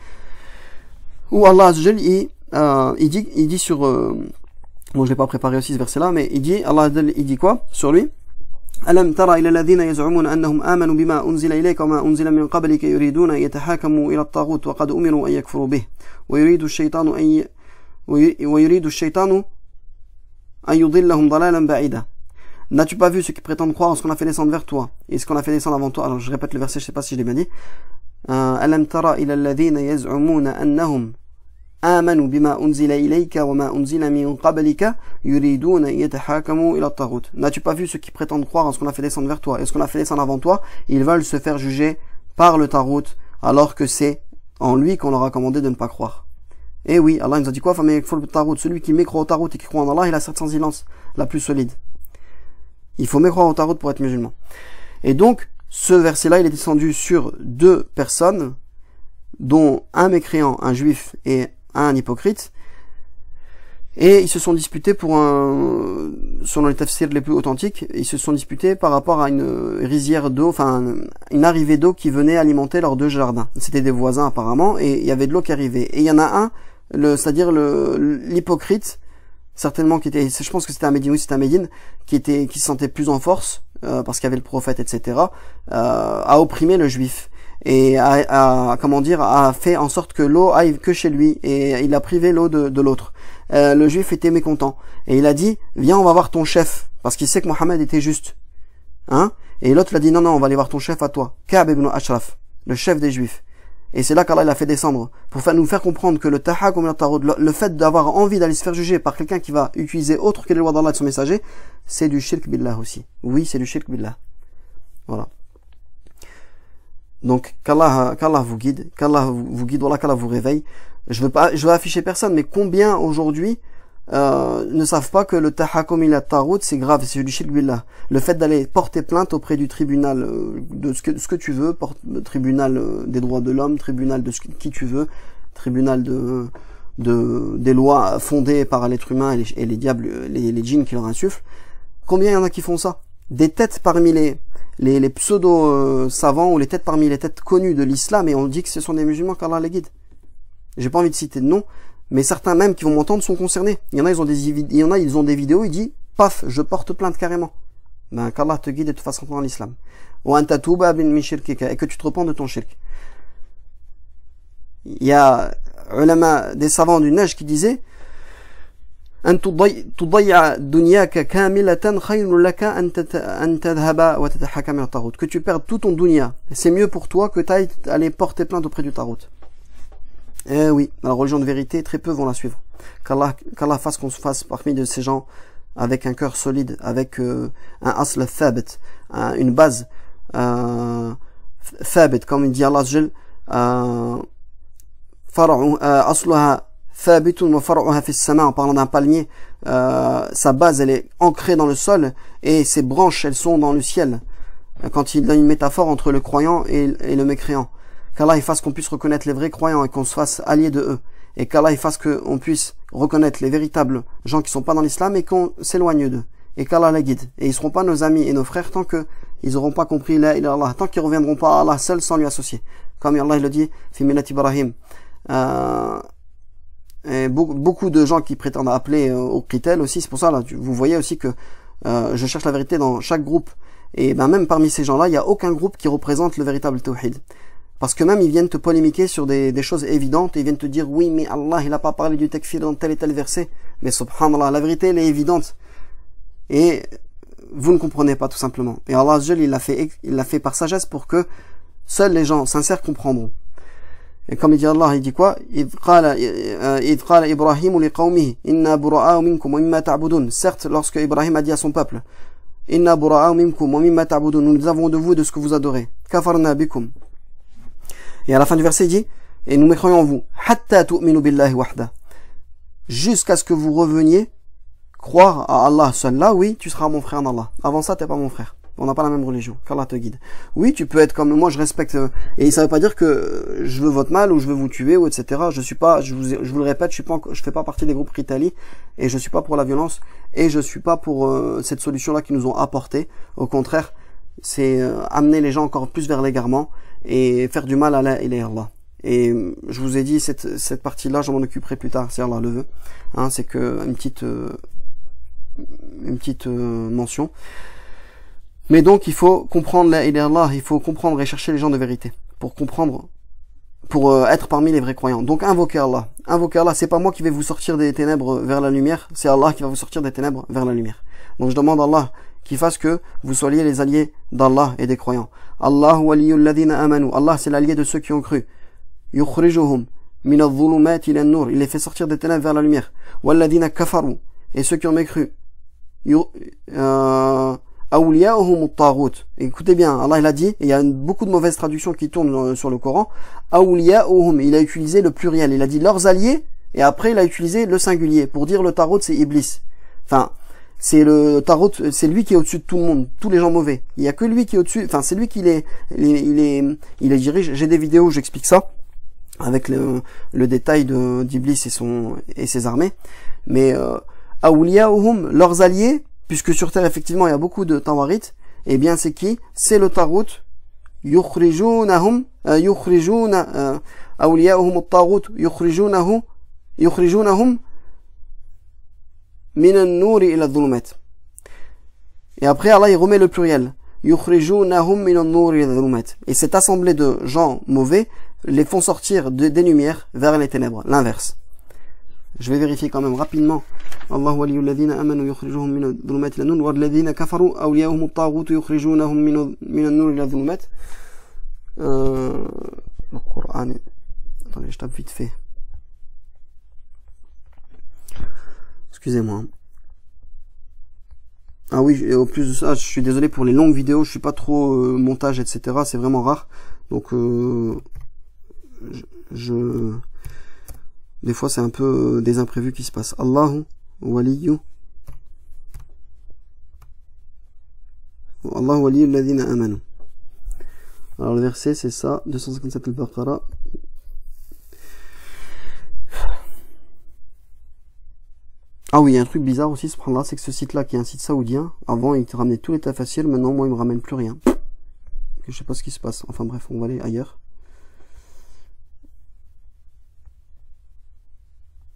Speaker 1: où Allah Azza wa Jal, il dit sur... bon, je l'ai pas préparé aussi ce verset-là, mais il dit, Allah Azza wa Jal, il dit quoi sur lui? ألم ترى إلى الذين يزعمون أنهم آمنوا بما أنزل إليك وما أنزل من قبلك يريدون أن يتحاكموا إلى الطاغوت وقد أمروا أن يكفروا به ويريد الشيطان أن يضلهم ضلالا بعيدا. N'as-tu pas vu ceux qui prétendent croire en ce qu'on a fait descendre vers toi et ce qu'on a fait descendre avant toi? Alors je répète le verset, je sais pas si je l'ai bien dit. ألم ترى إلى الذين يزعمون أنهم آمنوا بما أنزل إليك وما أنزل من قبلك يريدون أن يتحاكموا إلى الطاغوت. N'as-tu pas vu ceux qui prétendent croire en ce qu'on a fait descendre vers toi et ce qu'on a fait descendre avant toi? Ils veulent se faire juger par le tarout alors que c'est en lui qu'on leur a commandé de ne pas croire. Et oui, Allah nous a dit quoi? Celui qui mécroit au tarout et qui croit en Allah, il a cette silence la plus solide. Il faut mécroire au tarout pour être musulman. Et donc, ce verset-là, il est descendu sur deux personnes, dont un mécréant, un juif, et un hypocrite, et ils se sont disputés selon les tafsirs les plus authentiques, ils se sont disputés par rapport à une rizière d'eau, enfin une arrivée d'eau qui venait alimenter leurs deux jardins. C'était des voisins apparemment, et il y avait de l'eau qui arrivait. Et il y en a un, c'est-à-dire l'hypocrite, certainement qui était, je pense que c'était un Médine, oui c'était un Médine, qui se sentait plus en force, parce qu'il y avait le prophète, etc., a opprimé le juif. et comment dire, a fait en sorte que l'eau aille que chez lui, et il a privé l'eau de l'autre. Le juif était mécontent, et il a dit, viens, on va voir ton chef, parce qu'il sait que Mohammed était juste. Hein? Et l'autre l'a dit, non, on va aller voir ton chef à toi, Ka'b ibn Ashraf, le chef des juifs. Et c'est là qu'Allah l'a fait descendre, pour nous faire comprendre que le tahakum ila tarud, le fait d'avoir envie d'aller se faire juger par quelqu'un qui va utiliser autre que les lois d'Allah et de son messager, c'est du shirk billah aussi. Oui, c'est du shirk billah. Voilà. Donc, qu'Allah vous guide, voilà, qu'Allah vous réveille. Je veux afficher personne, mais combien aujourd'hui ne savent pas que le tahakum ila tarud, c'est grave, c'est du shirk billah. Le fait d'aller porter plainte auprès du tribunal de ce que tu veux, le tribunal des droits de l'homme, tribunal de qui tu veux, tribunal des lois fondées par l'être humain et les diables, les djinns qui leur insufflent. Combien il y en a qui font ça? Des têtes parmi les pseudo-savants ou les têtes parmi les têtes connues de l'islam, et on dit que ce sont des musulmans qu'Allah les guide. J'ai pas envie de citer de nom, mais certains même qui vont m'entendre sont concernés. Il y en a, ils ont des vidéos, il dit, paf, je porte plainte carrément. Ben, qu'Allah te guide et te fasse rentrer dans l'islam. Et que tu te repens de ton shirk. Il y a des savants du Najd qui disaient, que tu perdes tout ton dunya. C'est mieux pour toi que tu ailles aller porter plainte auprès du tarot. Eh oui, la religion de vérité, très peu vont la suivre. Qu'Allah fasse qu'on se fasse parmi de ces gens avec un cœur solide, avec un asl thabit, une base thabit, comme il dit Allah Jal, asluha thabitun wa far'uha fi as-sama', en parlant d'un palmier, sa base elle est ancrée dans le sol et ses branches elles sont dans le ciel. Quand il donne une métaphore entre le croyant et le mécréant. Qu'Allah fasse qu'on puisse reconnaître les vrais croyants et qu'on se fasse allier de eux. Et qu'Allah fasse qu'on puisse reconnaître les véritables gens qui sont pas dans l'islam et qu'on s'éloigne d'eux. Et qu'Allah les guide. Et ils seront pas nos amis et nos frères tant que ils n'auront pas compris la ilaha illallah, tant qu'ils reviendront pas à Allah seul sans lui associer. Comme Allah il le dit, fi millat Ibrahim. Et beaucoup de gens qui prétendent appeler au qital aussi, c'est pour ça là, vous voyez aussi que je cherche la vérité dans chaque groupe. Et ben même parmi ces gens-là, il n'y a aucun groupe qui représente le véritable tawhid. Parce que même ils viennent te polémiquer sur des choses évidentes, et ils viennent te dire oui mais Allah il a pas parlé du takfir dans tel et tel verset. Mais subhanallah, la vérité elle est évidente. Et vous ne comprenez pas tout simplement. Et Allah il l'a fait par sagesse pour que seuls les gens sincères comprendront. Et comme il dit Allah, il dit quoi? Certes, lorsque Ibrahim a dit à son peuple, nous avons de vous de ce que vous adorez. Kafarna bikum. Et à la fin du verset, il dit, et nous mécroyons en vous, hatta tu'minu billahi wahda. Jusqu'à ce que vous reveniez croire à Allah seul. Là, oui, tu seras mon frère en Allah. Avant ça, t'es pas mon frère. On n'a pas la même religion. Qu'Allah te guide. Oui, tu peux être comme moi, je respecte, et ça veut pas dire que je veux votre mal, ou je veux vous tuer, ou etc. Je suis pas, je vous le répète, je fais pas partie des groupes Ritali, et je suis pas pour la violence, et je suis pas pour cette solution-là qu'ils nous ont apporté. Au contraire, c'est amener les gens encore plus vers l'égarement, et faire du mal à la ilaha illallah. Et je vous ai dit, cette partie-là, je m'en occuperai plus tard, si Allah le veut. Hein, c'est que une petite mention. Mais donc, il faut comprendre la ilaha illallah, il faut comprendre et chercher les gens de vérité. Pour comprendre, pour être parmi les vrais croyants. Donc, invoquez Allah. Invoquez Allah, c'est pas moi qui vais vous sortir des ténèbres vers la lumière, c'est Allah qui va vous sortir des ténèbres vers la lumière. Donc, je demande à Allah qui fasse que vous soyez les alliés d'Allah et des croyants. Allah waliyul ladhina amanu. Allah, c'est l'allié de ceux qui ont cru. Yukhrijuhum min adh-dhulumati ila an-nur. Il les fait sortir des ténèbres vers la lumière. Walladhina kafaru. Et ceux qui ont mécru. Awliya'uhum at-taghut. Écoutez bien, Allah il a dit, et il y a beaucoup de mauvaises traductions qui tournent sur le Coran. Awliya'uhum. Il a utilisé le pluriel. Il a dit leurs alliés, et après il a utilisé le singulier. Pour dire le tarot, c'est Iblis. Enfin, c'est le tarot, c'est lui qui est au-dessus de tout le monde, tous les gens mauvais. Il y a que lui qui est au-dessus, enfin c'est lui qui il les dirige. J'ai des vidéos où j'explique ça avec le détail d'Iblis et ses armées. Mais awliya'uhum, leurs alliés, puisque sur terre effectivement il y a beaucoup de tawarit, eh bien c'est qui? C'est le tarot. Yukhrijunahum awliya'uhum at-taghut yukhrijunahum min an-nur ila adh-dhulumat. Et après Allah il remet le pluriel. yukhrijunahum min an-nur ila adh-dhulumat. Et cette assemblée de gens mauvais les font sortir des lumières vers les ténèbres, l'inverse. Je vais vérifier quand même rapidement. Allahu waliyyu alladhina amanu yukhrijuhum min adh-dhulumati ila an-nur walladhina kafaru awliyahum at-taghut yukhrijunahum min an-nur ila adh-dhulumat. Le Coran. Attendez, je tape vite fait. Excusez-moi. Ah oui, et au plus de ça, je suis désolé pour les longues vidéos, je suis pas trop montage, etc. C'est vraiment rare. Donc, des fois, c'est un peu des imprévus qui se passent. Allahu waliyyu. Allahu waliyyu alladhina amanu. Alors, le verset, c'est ça, 257 al-Baqara. Ah oui, il y a un truc bizarre aussi, subhanallah, c'est que ce site-là, qui est un site saoudien, avant il te ramenait tout l'état facial, maintenant moi il me ramène plus rien. Je sais pas ce qui se passe. Enfin bref, on va aller ailleurs.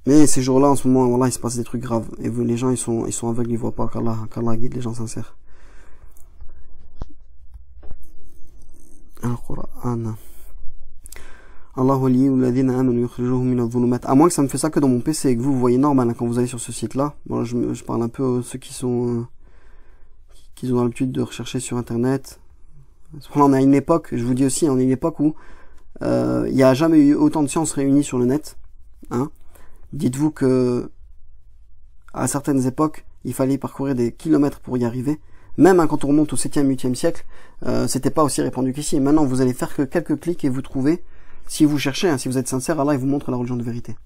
Speaker 1: Mais ces jours-là, en ce moment, voilà, il se passe des trucs graves. Et les gens, ils sont aveugles, ils voient pas qu'Allah guide les gens sincères. Al-Qur'an. Allahu waliyyu alladhina amanu yukhrijuhum min adh-dhulumat. À moins que ça me fait ça que dans mon PC et que vous voyez normal hein, quand vous allez sur ce site-là. Bon, je parle un peu ceux qui ont l'habitude de rechercher sur Internet. On est à une époque, je vous dis aussi, on est à une époque où il n'y a jamais eu autant de sciences réunies sur le net. Hein. Dites-vous que à certaines époques, il fallait parcourir des kilomètres pour y arriver. Même hein, quand on remonte au 7e, 8e siècle, c'était pas aussi répandu qu'ici. Et maintenant, vous allez faire que quelques clics et vous trouvez. Si vous cherchez, hein, si vous êtes sincère, Allah il vous montre la religion de vérité.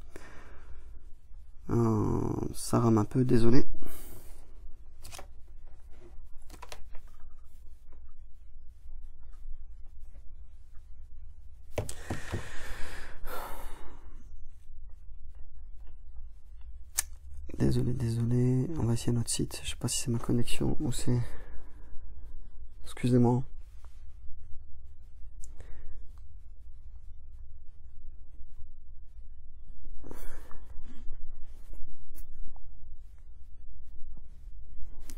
Speaker 1: Ça rame un peu, désolé. Désolé. On va essayer notre site. Je sais pas si c'est ma connexion ou c'est... Excusez-moi.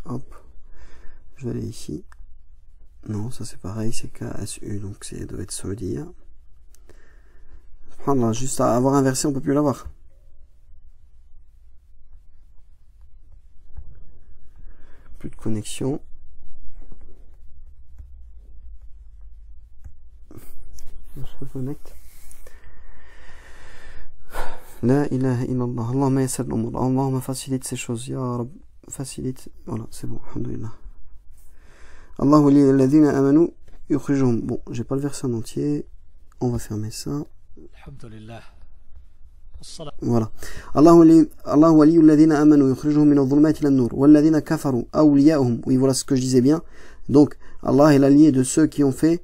Speaker 1: Hop, je vais aller ici. Non, ça c'est pareil, c'est KSU, donc ça doit être Saudia. Prendre juste à avoir inversé, on peut plus l'avoir. Plus de connexion. On se reconnecte. La ilaha illallah. Allahumma yassir al-umur. Allahumma facilite ces choses. Ya Rab. Facilite, voilà, c'est bon, alhamdoulilah. Allahu waliyyu alladhina amanu yukhrijuhum. Bon, j'ai pas le verset en entier, on va fermer ça. Alhamdoulilah. Voilà. Allahu waliyyu alladhina amanu yukhrijuhum min adh-dhulumati ila an-nur walladhina kafaru awliya'uhum. Oui, voilà ce que je disais bien. Donc, Allah est l'allié de ceux qui ont fait,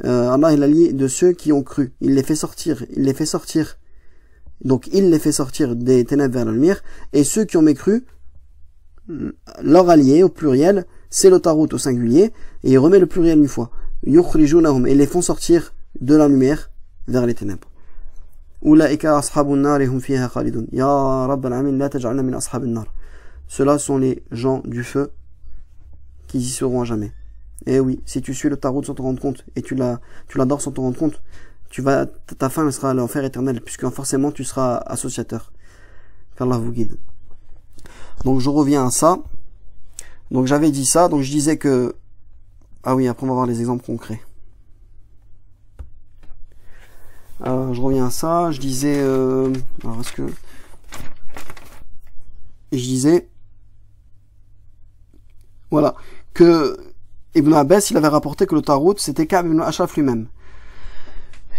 Speaker 1: Allah est l'allié de ceux qui ont cru. Il les fait sortir. Donc, il les fait sortir des ténèbres vers la lumière. Et ceux qui ont mécru, leur allié au pluriel, c'est le tarot au singulier, et il remet le pluriel une fois. Yukhrijunahum, et les font sortir de la lumière vers les ténèbres. Ulaika ashabun nar hum fiha khalidun. Ya Rabbal alamin la taj'alna min ashabin nar. Ceux-là sont les gens du feu qui y seront à jamais. Et oui, si tu suis le tarot sans te rendre compte et tu l'adores sans te rendre compte, ta fin sera à l'enfer éternel, puisque forcément tu seras associateur. Qu'Allah vous guide. Donc je reviens à ça. Donc j'avais dit ça, donc je disais que... Ah oui, après on va voir les exemples concrets. Je reviens à ça, je disais... Alors est-ce que... Je disais... Voilà, que Ibn Abbas, il avait rapporté que le Tarot, c'était Ka'b ibn Ashraf lui-même.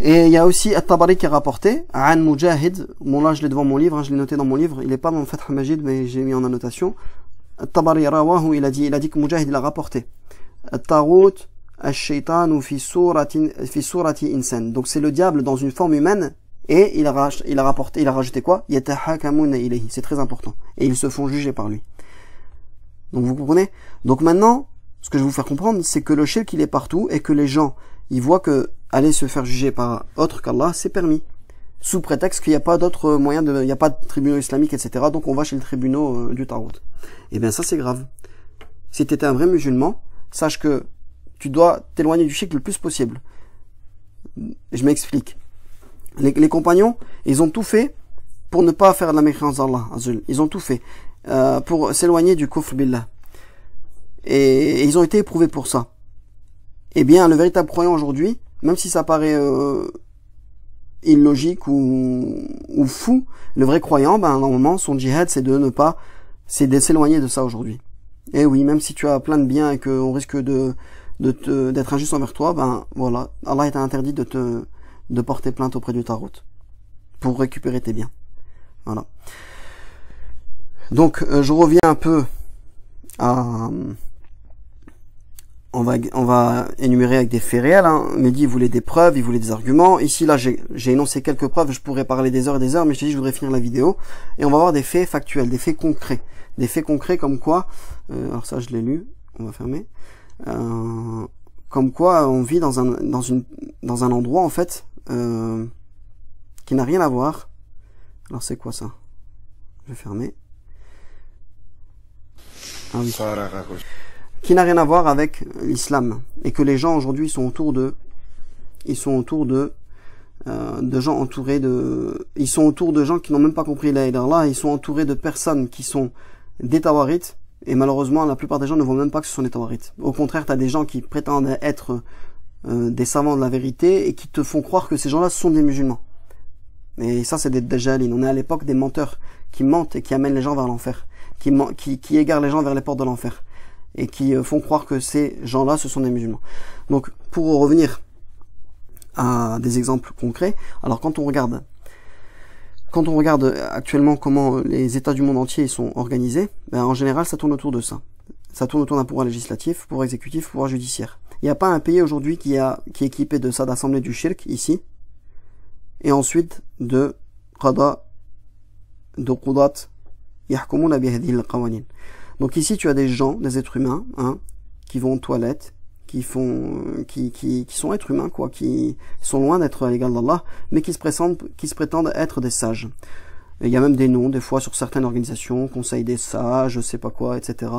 Speaker 1: Et il y a aussi At-Tabari qui a rapporté, An Mujahid, bon là je l'ai devant mon livre, hein, je l'ai noté dans mon livre, il n'est pas dans le Fath al-Majid, mais j'ai mis en annotation. At-Tabari rawahu, il a dit que Mujahid il a rapporté. At-Tarut, Ash-Shaytanu fi surati insan. Donc c'est le diable dans une forme humaine, et il a rajouté quoi? Yatahakamuna ilayhi, c'est très important. Et ils se font juger par lui. Donc vous comprenez? Donc maintenant, ce que je vais vous faire comprendre, c'est que le shirk il est partout, et que les gens, ils voient que aller se faire juger par autre qu'Allah, c'est permis. Sous prétexte qu'il n'y a pas d'autres moyens il n'y a pas de tribunaux islamiques, etc. Donc on va chez le tribunal du Tarot. Et bien ça c'est grave. Si tu étais un vrai musulman, sache que tu dois t'éloigner du shirk le plus possible. Je m'explique. Les compagnons, ils ont tout fait pour ne pas faire de la mécréance d'Allah. Ils ont tout fait pour s'éloigner du kufr billah. Et ils ont été éprouvés pour ça. Eh bien, le véritable croyant aujourd'hui, même si ça paraît illogique ou fou, le vrai croyant, normalement, son djihad, c'est de s'éloigner de ça aujourd'hui. Et oui, même si tu as plein de biens et qu'on risque d'être injuste envers toi, voilà, Allah t'a interdit de porter plainte auprès du Tarot pour récupérer tes biens. Voilà. Donc, je reviens un peu à... On va énumérer avec des faits réels. Mehdi, il voulait des preuves, il voulait des arguments. Ici, là, j'ai énoncé quelques preuves. Je pourrais parler des heures et des heures, mais je t'ai dit, je voudrais finir la vidéo. Et on va voir des faits factuels, des faits concrets. Des faits concrets comme quoi... alors ça, je l'ai lu. On va fermer. Comme quoi, on vit dans un endroit, en fait, qui n'a rien à voir. Alors, c'est quoi ça? Je vais fermer. Ah oui. Qui n'a rien à voir avec l'islam, et que les gens aujourd'hui sont autour de gens entourés ils sont autour de gens qui n'ont même pas compris la ilaha illallah. Ils sont entourés de personnes qui sont des tawarites, et malheureusement la plupart des gens ne voient même pas que ce sont des tawarites. Au contraire, tu as des gens qui prétendent être des savants de la vérité et qui te font croire que ces gens-là sont des musulmans. Et ça, c'est des dajalines. On est à l'époque des menteurs qui mentent et qui amènent les gens vers l'enfer, qui égarent les gens vers les portes de l'enfer, et qui font croire que ces gens-là, ce sont des musulmans. Donc, pour revenir à des exemples concrets, alors quand on regarde actuellement comment les États du monde entier sont organisés, en général, ça tourne autour de ça. Ça tourne autour d'un pouvoir législatif, pouvoir exécutif, pouvoir judiciaire. Il n'y a pas un pays aujourd'hui qui est équipé de ça, d'assemblée du shirk, ici, et ensuite de qada, de qudat, yahkumuna bihadhihi al-qawanin. Donc ici, tu as des gens, des êtres humains, qui vont aux toilettes, qui sont êtres humains, quoi, qui sont loin d'être à l'égal d'Allah, mais qui se prétendent être des sages. Et il y a même des noms, des fois, sur certaines organisations, conseil des sages, je sais pas quoi, etc.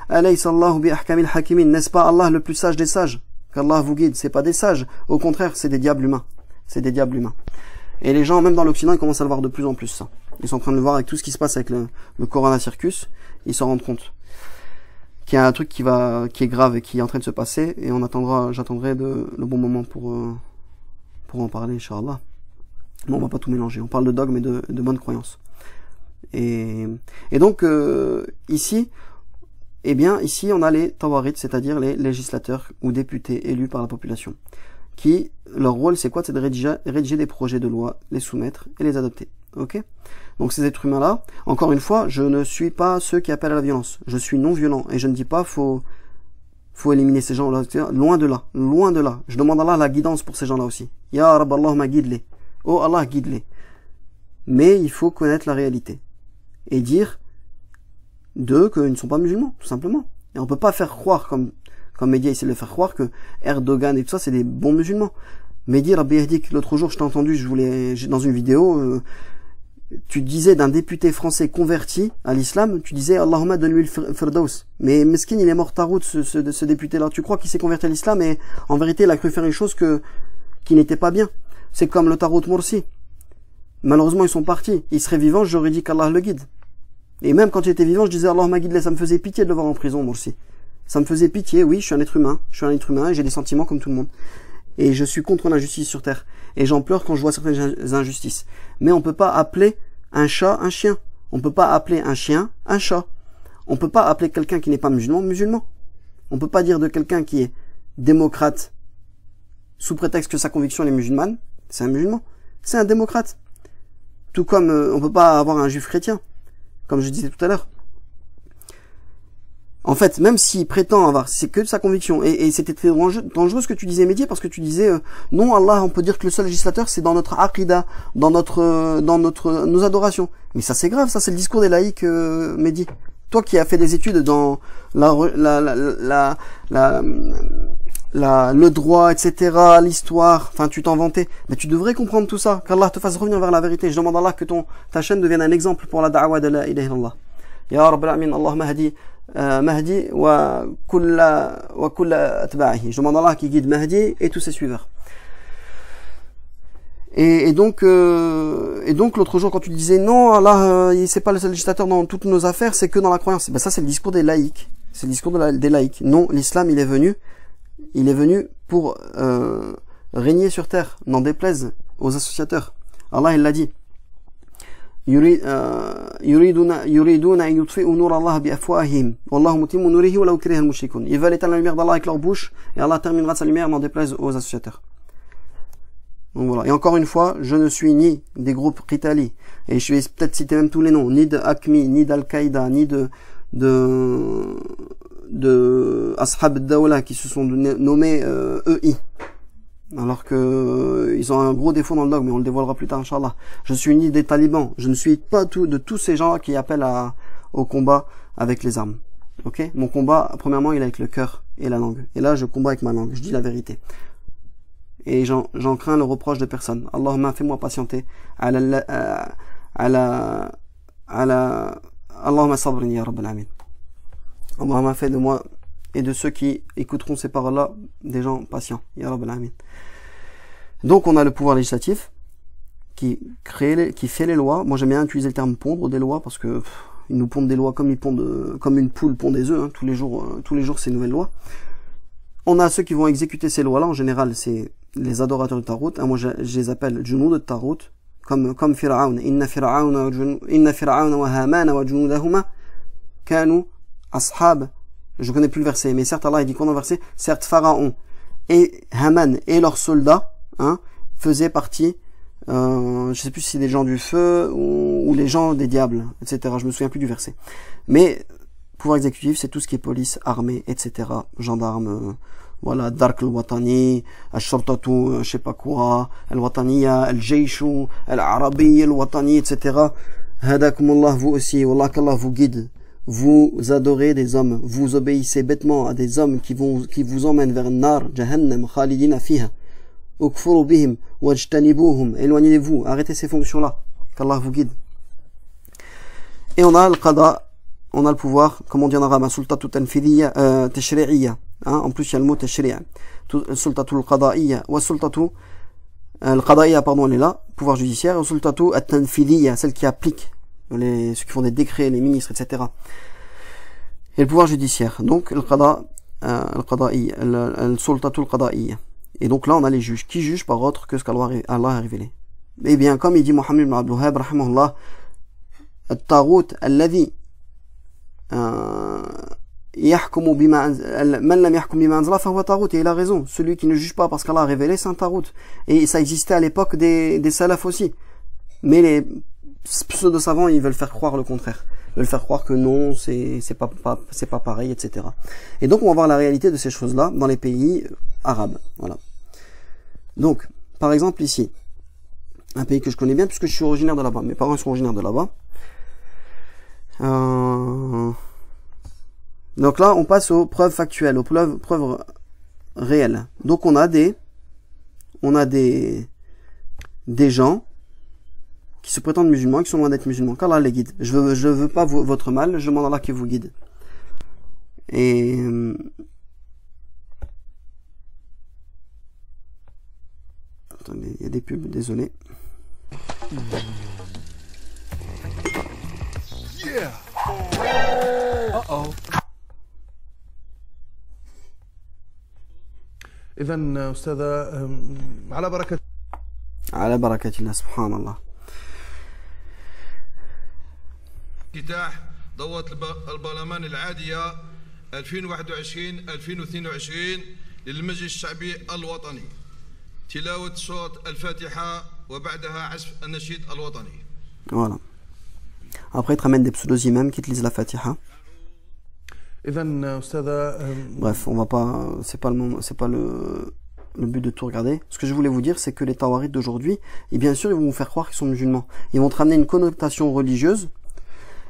Speaker 1: Alaysa Allahu bi ahkamil hakimin, n'est-ce pas Allah le plus sage des sages? Qu'Allah vous guide, c'est pas des sages. Au contraire, c'est des diables humains. C'est des diables humains. Et les gens, même dans l'Occident, ils commencent à le voir de plus en plus, ça. Ils sont en train de le voir avec tout ce qui se passe avec le Corona Circus. Ils s'en rendent compte qu'il y a un truc qui est grave et qui est en train de se passer, et j'attendrai le bon moment pour en parler, Inch'Allah. Bon, on va pas tout mélanger. On parle de dogme et de bonne croyance. Et donc, ici, on a les tawarites, c'est-à-dire les législateurs ou députés élus par la population, qui, leur rôle, c'est quoi? C'est de rédiger des projets de loi, les soumettre et les adopter. Ok? Donc ces êtres humains-là, encore une fois, je ne suis pas ceux qui appellent à la violence. Je suis non violent, et je ne dis pas faut éliminer ces gens-là. Loin de là, loin de là. Je demande à Allah la guidance pour ces gens-là aussi. Ya Rabb Allahumma guide-les. Oh Allah, guide-les. Mais il faut connaître la réalité et dire d'eux qu'ils ne sont pas musulmans, tout simplement. Et on peut pas faire croire, comme Mehdi essaie de le faire croire, que Erdogan et tout ça, c'est des bons musulmans. Mehdi Rabbi Yahdik, l'autre jour, je t'ai entendu, dans une vidéo, tu disais d'un député français converti à l'islam, tu disais Allahumma donne-lui le firdaus. Mais meskin, il est mort tarout, ce député-là. Tu crois qu'il s'est converti à l'islam, et en vérité, il a cru faire une chose qui n'était pas bien. C'est comme le Tarot Morsi. Malheureusement, ils sont partis. Il serait vivant, j'aurais dit qu'Allah le guide. Et même quand il était vivant, je disais Allahumma guide-le. Ça me faisait pitié de le voir en prison, Morsi. Ça me faisait pitié, oui, je suis un être humain. Je suis un être humain et j'ai des sentiments comme tout le monde. Et je suis contre l'injustice sur terre. Et j'en pleure quand je vois certaines injustices. Mais on peut pas appeler un chat un chien. On peut pas appeler un chien un chat. On peut pas appeler quelqu'un qui n'est pas musulman, musulman. On peut pas dire de quelqu'un qui est démocrate sous prétexte que sa conviction est musulmane, c'est un musulman. C'est un démocrate. Tout comme on peut pas avoir un juif chrétien, comme je disais tout à l'heure. En fait, même s'il prétend avoir, c'est que de sa conviction. Et c'était très dangereux ce que tu disais, Mehdi, parce que tu disais, non, Allah, on peut dire que le seul législateur, c'est dans notre aqida, dans nos adorations. Mais ça, c'est grave, ça, c'est le discours des laïcs, Mehdi. Toi qui as fait des études dans le droit, etc., l'histoire, enfin, tu t'en vantais. Mais tu devrais comprendre tout ça, qu'Allah te fasse revenir vers la vérité. Je demande à Allah que ta chaîne devienne un exemple pour la da'wa de la ilaha illallah. Ya Rabbil Alamin, Allahumma hadi Mahdi wa kulla atba'ihi. Je demande à Allah qui guide Mahdi et tous ses suiveurs. Et donc l'autre jour quand tu disais non, Allah c'est pas le seul législateur dans toutes nos affaires, c'est que dans la croyance. Ben ça c'est le discours des laïcs. C'est le discours des laïcs. Non, l'islam il est venu pour régner sur terre, n'en déplaise aux associateurs. Allah il l'a dit. يريدون أن يطفئوا نور الله بأفواههم والله متم نوره ولو كره المشركون. Ils veulent éteindre la lumière d'Allah avec leur bouche et Allah terminera sa lumière, n'en déplaise aux associateurs. Donc voilà. Et encore une fois, je ne suis ni des groupes Qitali, et je vais peut-être citer même tous les noms, ni de Akmi, ni d'Al-Qaïda, ni de Ashab al-Dawla qui se sont nommés EI. Alors que ils ont un gros défaut dans le dogme, mais on le dévoilera plus tard, Inch'Allah. Je suis ni des talibans, je ne suis pas de tous ces gens qui appellent au combat avec les armes. Ok? Mon combat, premièrement, il est avec le cœur et la langue. Et là, je combats avec ma langue, je dis la vérité. Et j'en crains le reproche de personne. Allahumma fais-moi patienter. Allahumma sabrini ya Rabbil Alamin. Allahumma fais de moi et de ceux qui écouteront ces paroles-là des gens patients. Ya Rabbil Alamin. Donc on a le pouvoir législatif qui fait les lois. Moi j'aime bien utiliser le terme pondre des lois parce que ils nous pondent des lois comme une poule pond des œufs. Hein. Tous les jours c'est une nouvelle loi. On a ceux qui vont exécuter ces lois-là. En général c'est les adorateurs de Tarout. Moi je les appelle junoud de Tarout, comme Fir'aun. Inna Fir'aun wa Hamana wa junudahuma kanu ashab. Je connais plus le verset, mais certes Allah il dit qu'on a verset, certes Pharaon et Haman et leurs soldats faisaient partie, je sais plus si c'est des gens du feu ou les gens des diables, etc. Je me souviens plus du verset. Mais pouvoir exécutif, c'est tout ce qui est police, armée, etc. Gendarmes, voilà, Dark al-Watani, al-Shortatu, je sais pas quoi, al-Wataniya, al-Jayshu, al-Arabi, al-Watani, etc. Hadakumullah, vous aussi, Wallah qu'Allah vous guide. Vous adorez des hommes, vous obéissez bêtement à des hommes qui vous emmènent vers Nar, Jahannam, Khalidina fiha. Ukfuru bihim, wajtanibuhum. Éloignez-vous, arrêtez ces fonctions-là. Qu'Allah vous guide. Et on a le qada, on a le pouvoir, comme on dit en arabe, sultatu tanfidiyya, tashri'iyya. En plus, il y a le mot tashri'a. Sultatu al-qada'iyya, wa sultatu, al-qada'iyya, pardon, elle est là, pouvoir judiciaire, et sultatu at-tanfidiyya, celle qui applique. Ceux qui font des décrets, les ministres, etc. Et le pouvoir judiciaire. Donc, le sultatul qada'iyya. Et donc là, on a les juges. Qui jugent par autre que ce qu'Allah a révélé. Eh bien, comme il dit Mohammed ibn Abdul Wahhab, rahimahullah, الطاغوت الذي يحكم بما من لم يحكم بما أنزل فهو طاغوت. Et il a raison. Celui qui ne juge pas parce qu'Allah a révélé, c'est un tarout. Et ça existait à l'époque des salafs aussi. Mais les pseudo-savants, ils veulent faire croire le contraire. Ils veulent faire croire que non, c'est pas pareil, etc. Et donc, on va voir la réalité de ces choses-là dans les pays arabes. Voilà. Donc, par exemple, ici, un pays que je connais bien, puisque je suis originaire de là-bas. Mes parents sont originaires de là-bas. Donc là, on passe aux preuves factuelles, aux preuves réelles. Donc, on a des gens qui se prétendent musulmans, qui sont loin d'être musulmans, qu'Allah les guide. Je veux pas votre mal, je demande à Allah qui vous guide. Et attendez, il y a des pubs, désolé. Yeah. Uh-oh.
Speaker 2: إذن أستاذة
Speaker 1: على بركة الله سبحان الله.
Speaker 3: افتتاح دورة البرلمان العادية 2021-2022 للمجلس الشعبي الوطني. تلاوة سورة الفاتحة وبعدها عزف النشيد الوطني.
Speaker 1: Voilà. Après, ils te ramènent des pseudo-imams qui te lisent la Fatiha. Bref, on va pas, c'est pas le but de tout regarder. Ce que je voulais vous dire, c'est que les Tawarites d'aujourd'hui, et bien sûr, ils vont vous faire croire qu'ils sont musulmans. Ils vont te ramener une connotation religieuse.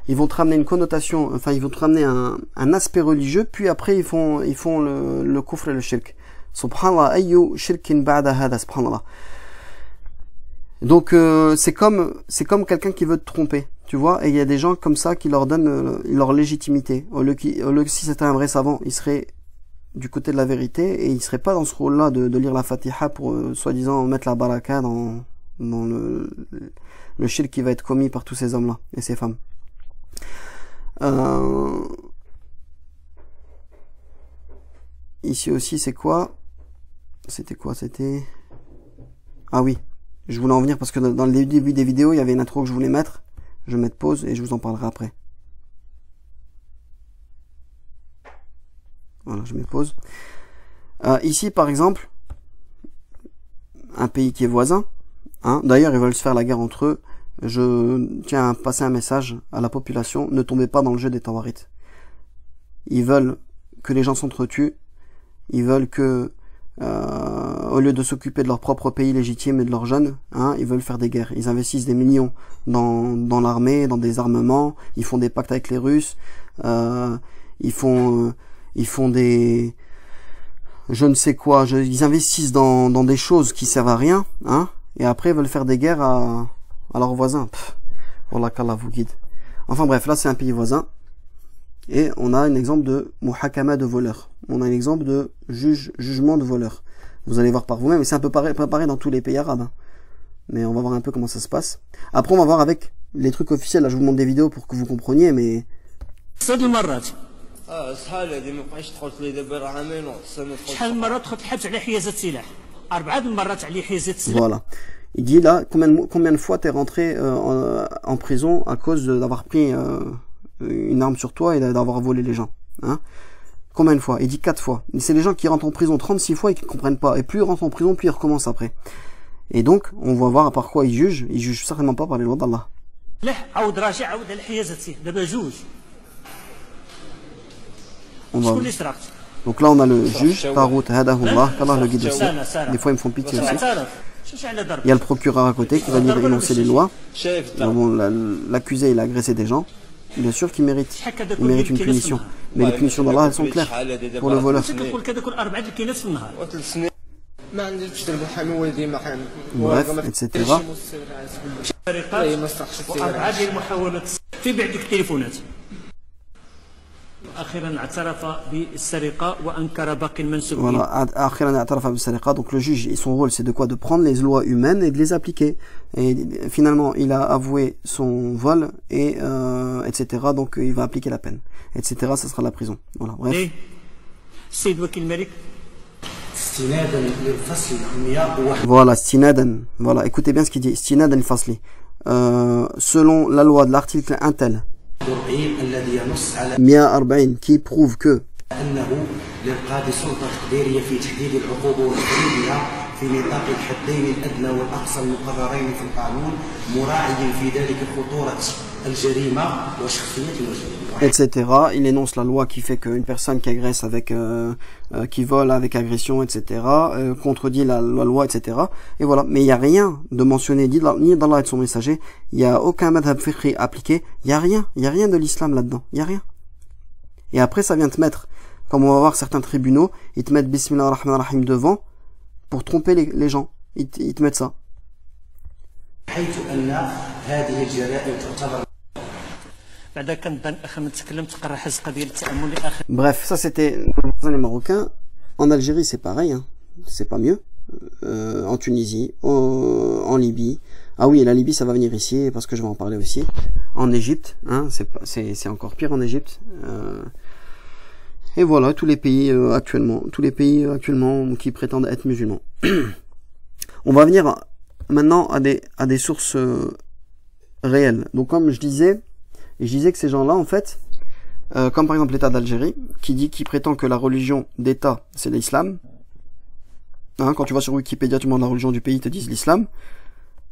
Speaker 1: Ils vont te ramener une connotation, enfin, ils vont te ramener un aspect religieux, puis après, ils font le kufr et le shirk. Subhanallah, ayyu shirkin ba'da hada, subhanallah. Donc c'est comme quelqu'un qui veut te tromper, tu vois, et il y a des gens comme ça qui leur donnent leur légitimité. Au lieu que si c'était un vrai savant, il serait du côté de la vérité et il serait pas dans ce rôle-là de lire la Fatiha pour soi-disant mettre la baraka dans le shirk qui va être commis par tous ces hommes-là et ces femmes. Ici aussi c'est quoi? C'était quoi? C'était... Ah oui, je voulais en venir parce que dans le début des vidéos il y avait une intro que je voulais mettre. Je vais mettre pause et je vous en parlerai après. Voilà, je mets pause. Ici par exemple, un pays qui est voisin, hein, d'ailleurs ils veulent se faire la guerre entre eux. Je tiens à passer un message à la population, ne tombez pas dans le jeu des Tawarites. Ils veulent que les gens s'entretuent, ils veulent que au lieu de s'occuper de leur propre pays légitime et de leurs jeunes, hein, ils veulent faire des guerres. Ils investissent des millions dans l'armée, dans des armements, ils font des pactes avec les Russes, ils font des... je ne sais quoi, ils investissent dans des choses qui servent à rien, hein, et après ils veulent faire des guerres à leurs voisins. Wallah qu'Allah vous guide. Enfin bref, là c'est un pays voisin, et on a un exemple de muhakama de voleur. On a un exemple de jugement de voleur. Vous allez voir par vous-même, et c'est un peu pareil dans tous les pays arabes. Hein. Mais on va voir un peu comment ça se passe. Après on va voir avec les trucs officiels, là je vous montre des vidéos pour que vous compreniez, mais...
Speaker 4: شحال هذه ما بقيتش تدخل لي دابا راه عامين ونص انا
Speaker 5: شحال من مره دخلت تحبس على حيازه سلاح 4 المرات على حيازه سلاح.
Speaker 1: Voilà. Il dit là, combien de fois t'es rentré en prison à cause d'avoir pris une arme sur toi et d'avoir volé les gens, hein? Combien de fois? Il dit 4 fois. C'est les gens qui rentrent en prison 36 fois et qui ne comprennent pas. Et plus ils rentrent en prison, plus ils recommencent après. Et donc, on va voir par quoi ils jugent. Ils jugent certainement pas par les lois d'Allah.
Speaker 5: عاود راجع عاود على حيازه سلاح دابا جوج.
Speaker 1: On va... Donc là on a le juge, Tarout Hadahullah, qu'Allah le guide aussi. Des fois ils me font pitié aussi. Il y a le procureur à côté qui va venir énoncer les lois. Bon, l'accusé il a agressé des gens. Bien sûr qu'il mérite une punition. Mais les punitions d'Allah elles sont claires pour le voleur. Bref, etc. Voilà, donc le juge, son rôle c'est de quoi? De prendre les lois humaines et de les appliquer. Et finalement, il a avoué son vol et etc. Donc il va appliquer la peine, etc. Ça sera la prison. Voilà, bref. Voilà, Stinadan. Voilà, écoutez bien ce qu'il dit. Stinadan Fasli. Selon la loi de l'article Intel 140 qui prouve que في نطاق الحدين الأدنى والأقصى المقررين في القانون مراعيا في ذلك خطورة الجريمة وشخصية المجرم etc. Il énonce la loi qui fait qu'une personne qui agresse avec qui vole avec agression, etc. Contredit la loi, etc. Et voilà. Mais il n'y a rien de mentionné ni d'Allah et de son messager. Il n'y a aucun madhab fiqhi appliqué. Il n'y a rien de l'islam là-dedans. Il n'y a rien. Et après ça vient te mettre, comme on va voir certains tribunaux, ils te mettent Bismillah ar-Rahman ar-Rahim devant pour tromper les gens. Ils te mettent ça. Bref, ça c'était les Marocains. En Algérie c'est pareil, hein. C'est pas mieux. En Tunisie, en Libye. Ah oui, la Libye ça va venir ici parce que je vais en parler aussi. En Égypte, hein, c'est encore pire en Égypte. Et voilà, tous les pays actuellement qui prétendent être musulmans. On va venir maintenant à des sources réelles. Donc comme je disais que ces gens-là, en fait, comme par exemple l'État d'Algérie, qui prétend que la religion d'État, c'est l'islam. Hein, quand tu vas sur Wikipédia, tu demandes la religion du pays, ils te disent l'islam.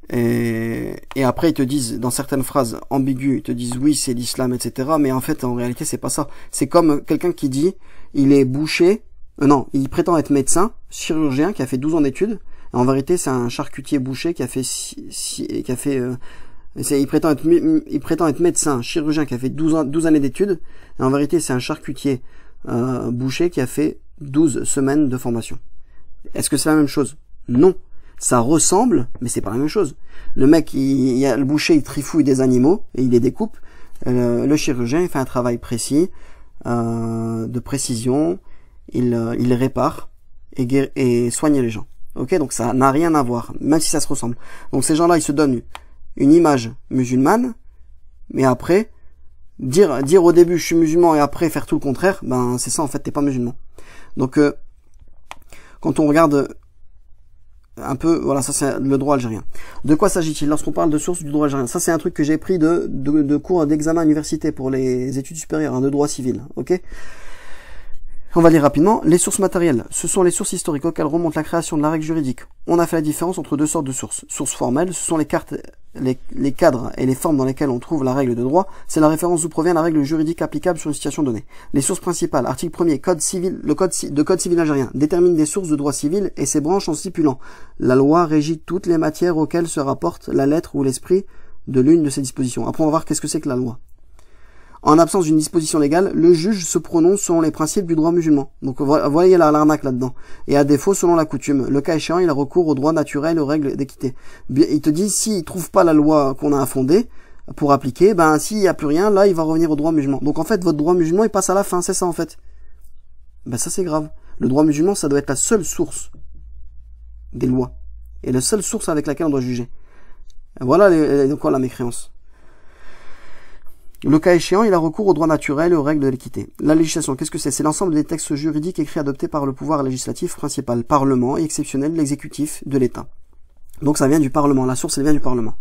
Speaker 1: Et après ils te disent, dans certaines phrases ambiguës, ils te disent oui c'est l'islam, etc. Mais en fait en réalité c'est pas ça. C'est comme quelqu'un qui dit il est boucher, non, il prétend être médecin, chirurgien, qui a fait 12 ans d'études. En vérité c'est un charcutier boucher qui a fait il prétend être médecin, chirurgien, qui a fait 12 années d'études. Et en vérité c'est un charcutier boucher qui a fait 12 semaines de formation. Est-ce que c'est la même chose? Non. Ça ressemble, mais c'est pas la même chose. Le mec, le boucher, il trifouille des animaux et il les découpe. Le chirurgien, il fait un travail précis, de précision. Il les répare et soigne les gens. Ok, donc ça n'a rien à voir, même si ça se ressemble. Donc ces gens-là, ils se donnent une image musulmane, mais après, dire au début je suis musulman et après faire tout le contraire, ben c'est ça en fait, t'es pas musulman. Donc quand on regarde un peu, voilà, ça c'est le droit algérien. De quoi s'agit-il lorsqu'on parle de source du droit algérien? Ça c'est un truc que j'ai pris de cours d'examen à l'université pour les études supérieures, de droit civil, ok. On va lire rapidement. Les sources matérielles, ce sont les sources historiques auxquelles remonte la création de la règle juridique. On a fait la différence entre deux sortes de sources. Sources formelles, ce sont les cadres et les formes dans lesquelles on trouve la règle de droit. C'est la référence d'où provient la règle juridique applicable sur une situation donnée. Les sources principales, article 1er, code civil, le code civil algérien, détermine des sources de droit civil et ses branches en stipulant. La loi régit toutes les matières auxquelles se rapporte la lettre ou l'esprit de l'une de ces dispositions. Après, on va voir qu'est-ce que c'est que la loi. En absence d'une disposition légale, le juge se prononce selon les principes du droit musulman. Donc voyez l'arnaque là-dedans. Et à défaut, selon la coutume. Le cas échéant, il a recours au droit naturel, aux règles d'équité. Il te dit, s'il trouve pas la loi qu'on a fondée pour appliquer, ben s'il n'y a plus rien, là, il va revenir au droit musulman. Donc en fait, votre droit musulman, il passe à la fin, c'est ça en fait. Ben ça c'est grave. Le droit musulman, ça doit être la seule source des lois. Et la seule source avec laquelle on doit juger. Voilà la mécréance. Le cas échéant, il a recours au droit naturel et aux règles de l'équité. La législation, qu'est-ce que c'est? C'est l'ensemble des textes juridiques écrits adoptés par le pouvoir législatif principal, Parlement, et exceptionnel, l'exécutif de l'État. Donc ça vient du Parlement, la source elle vient du Parlement.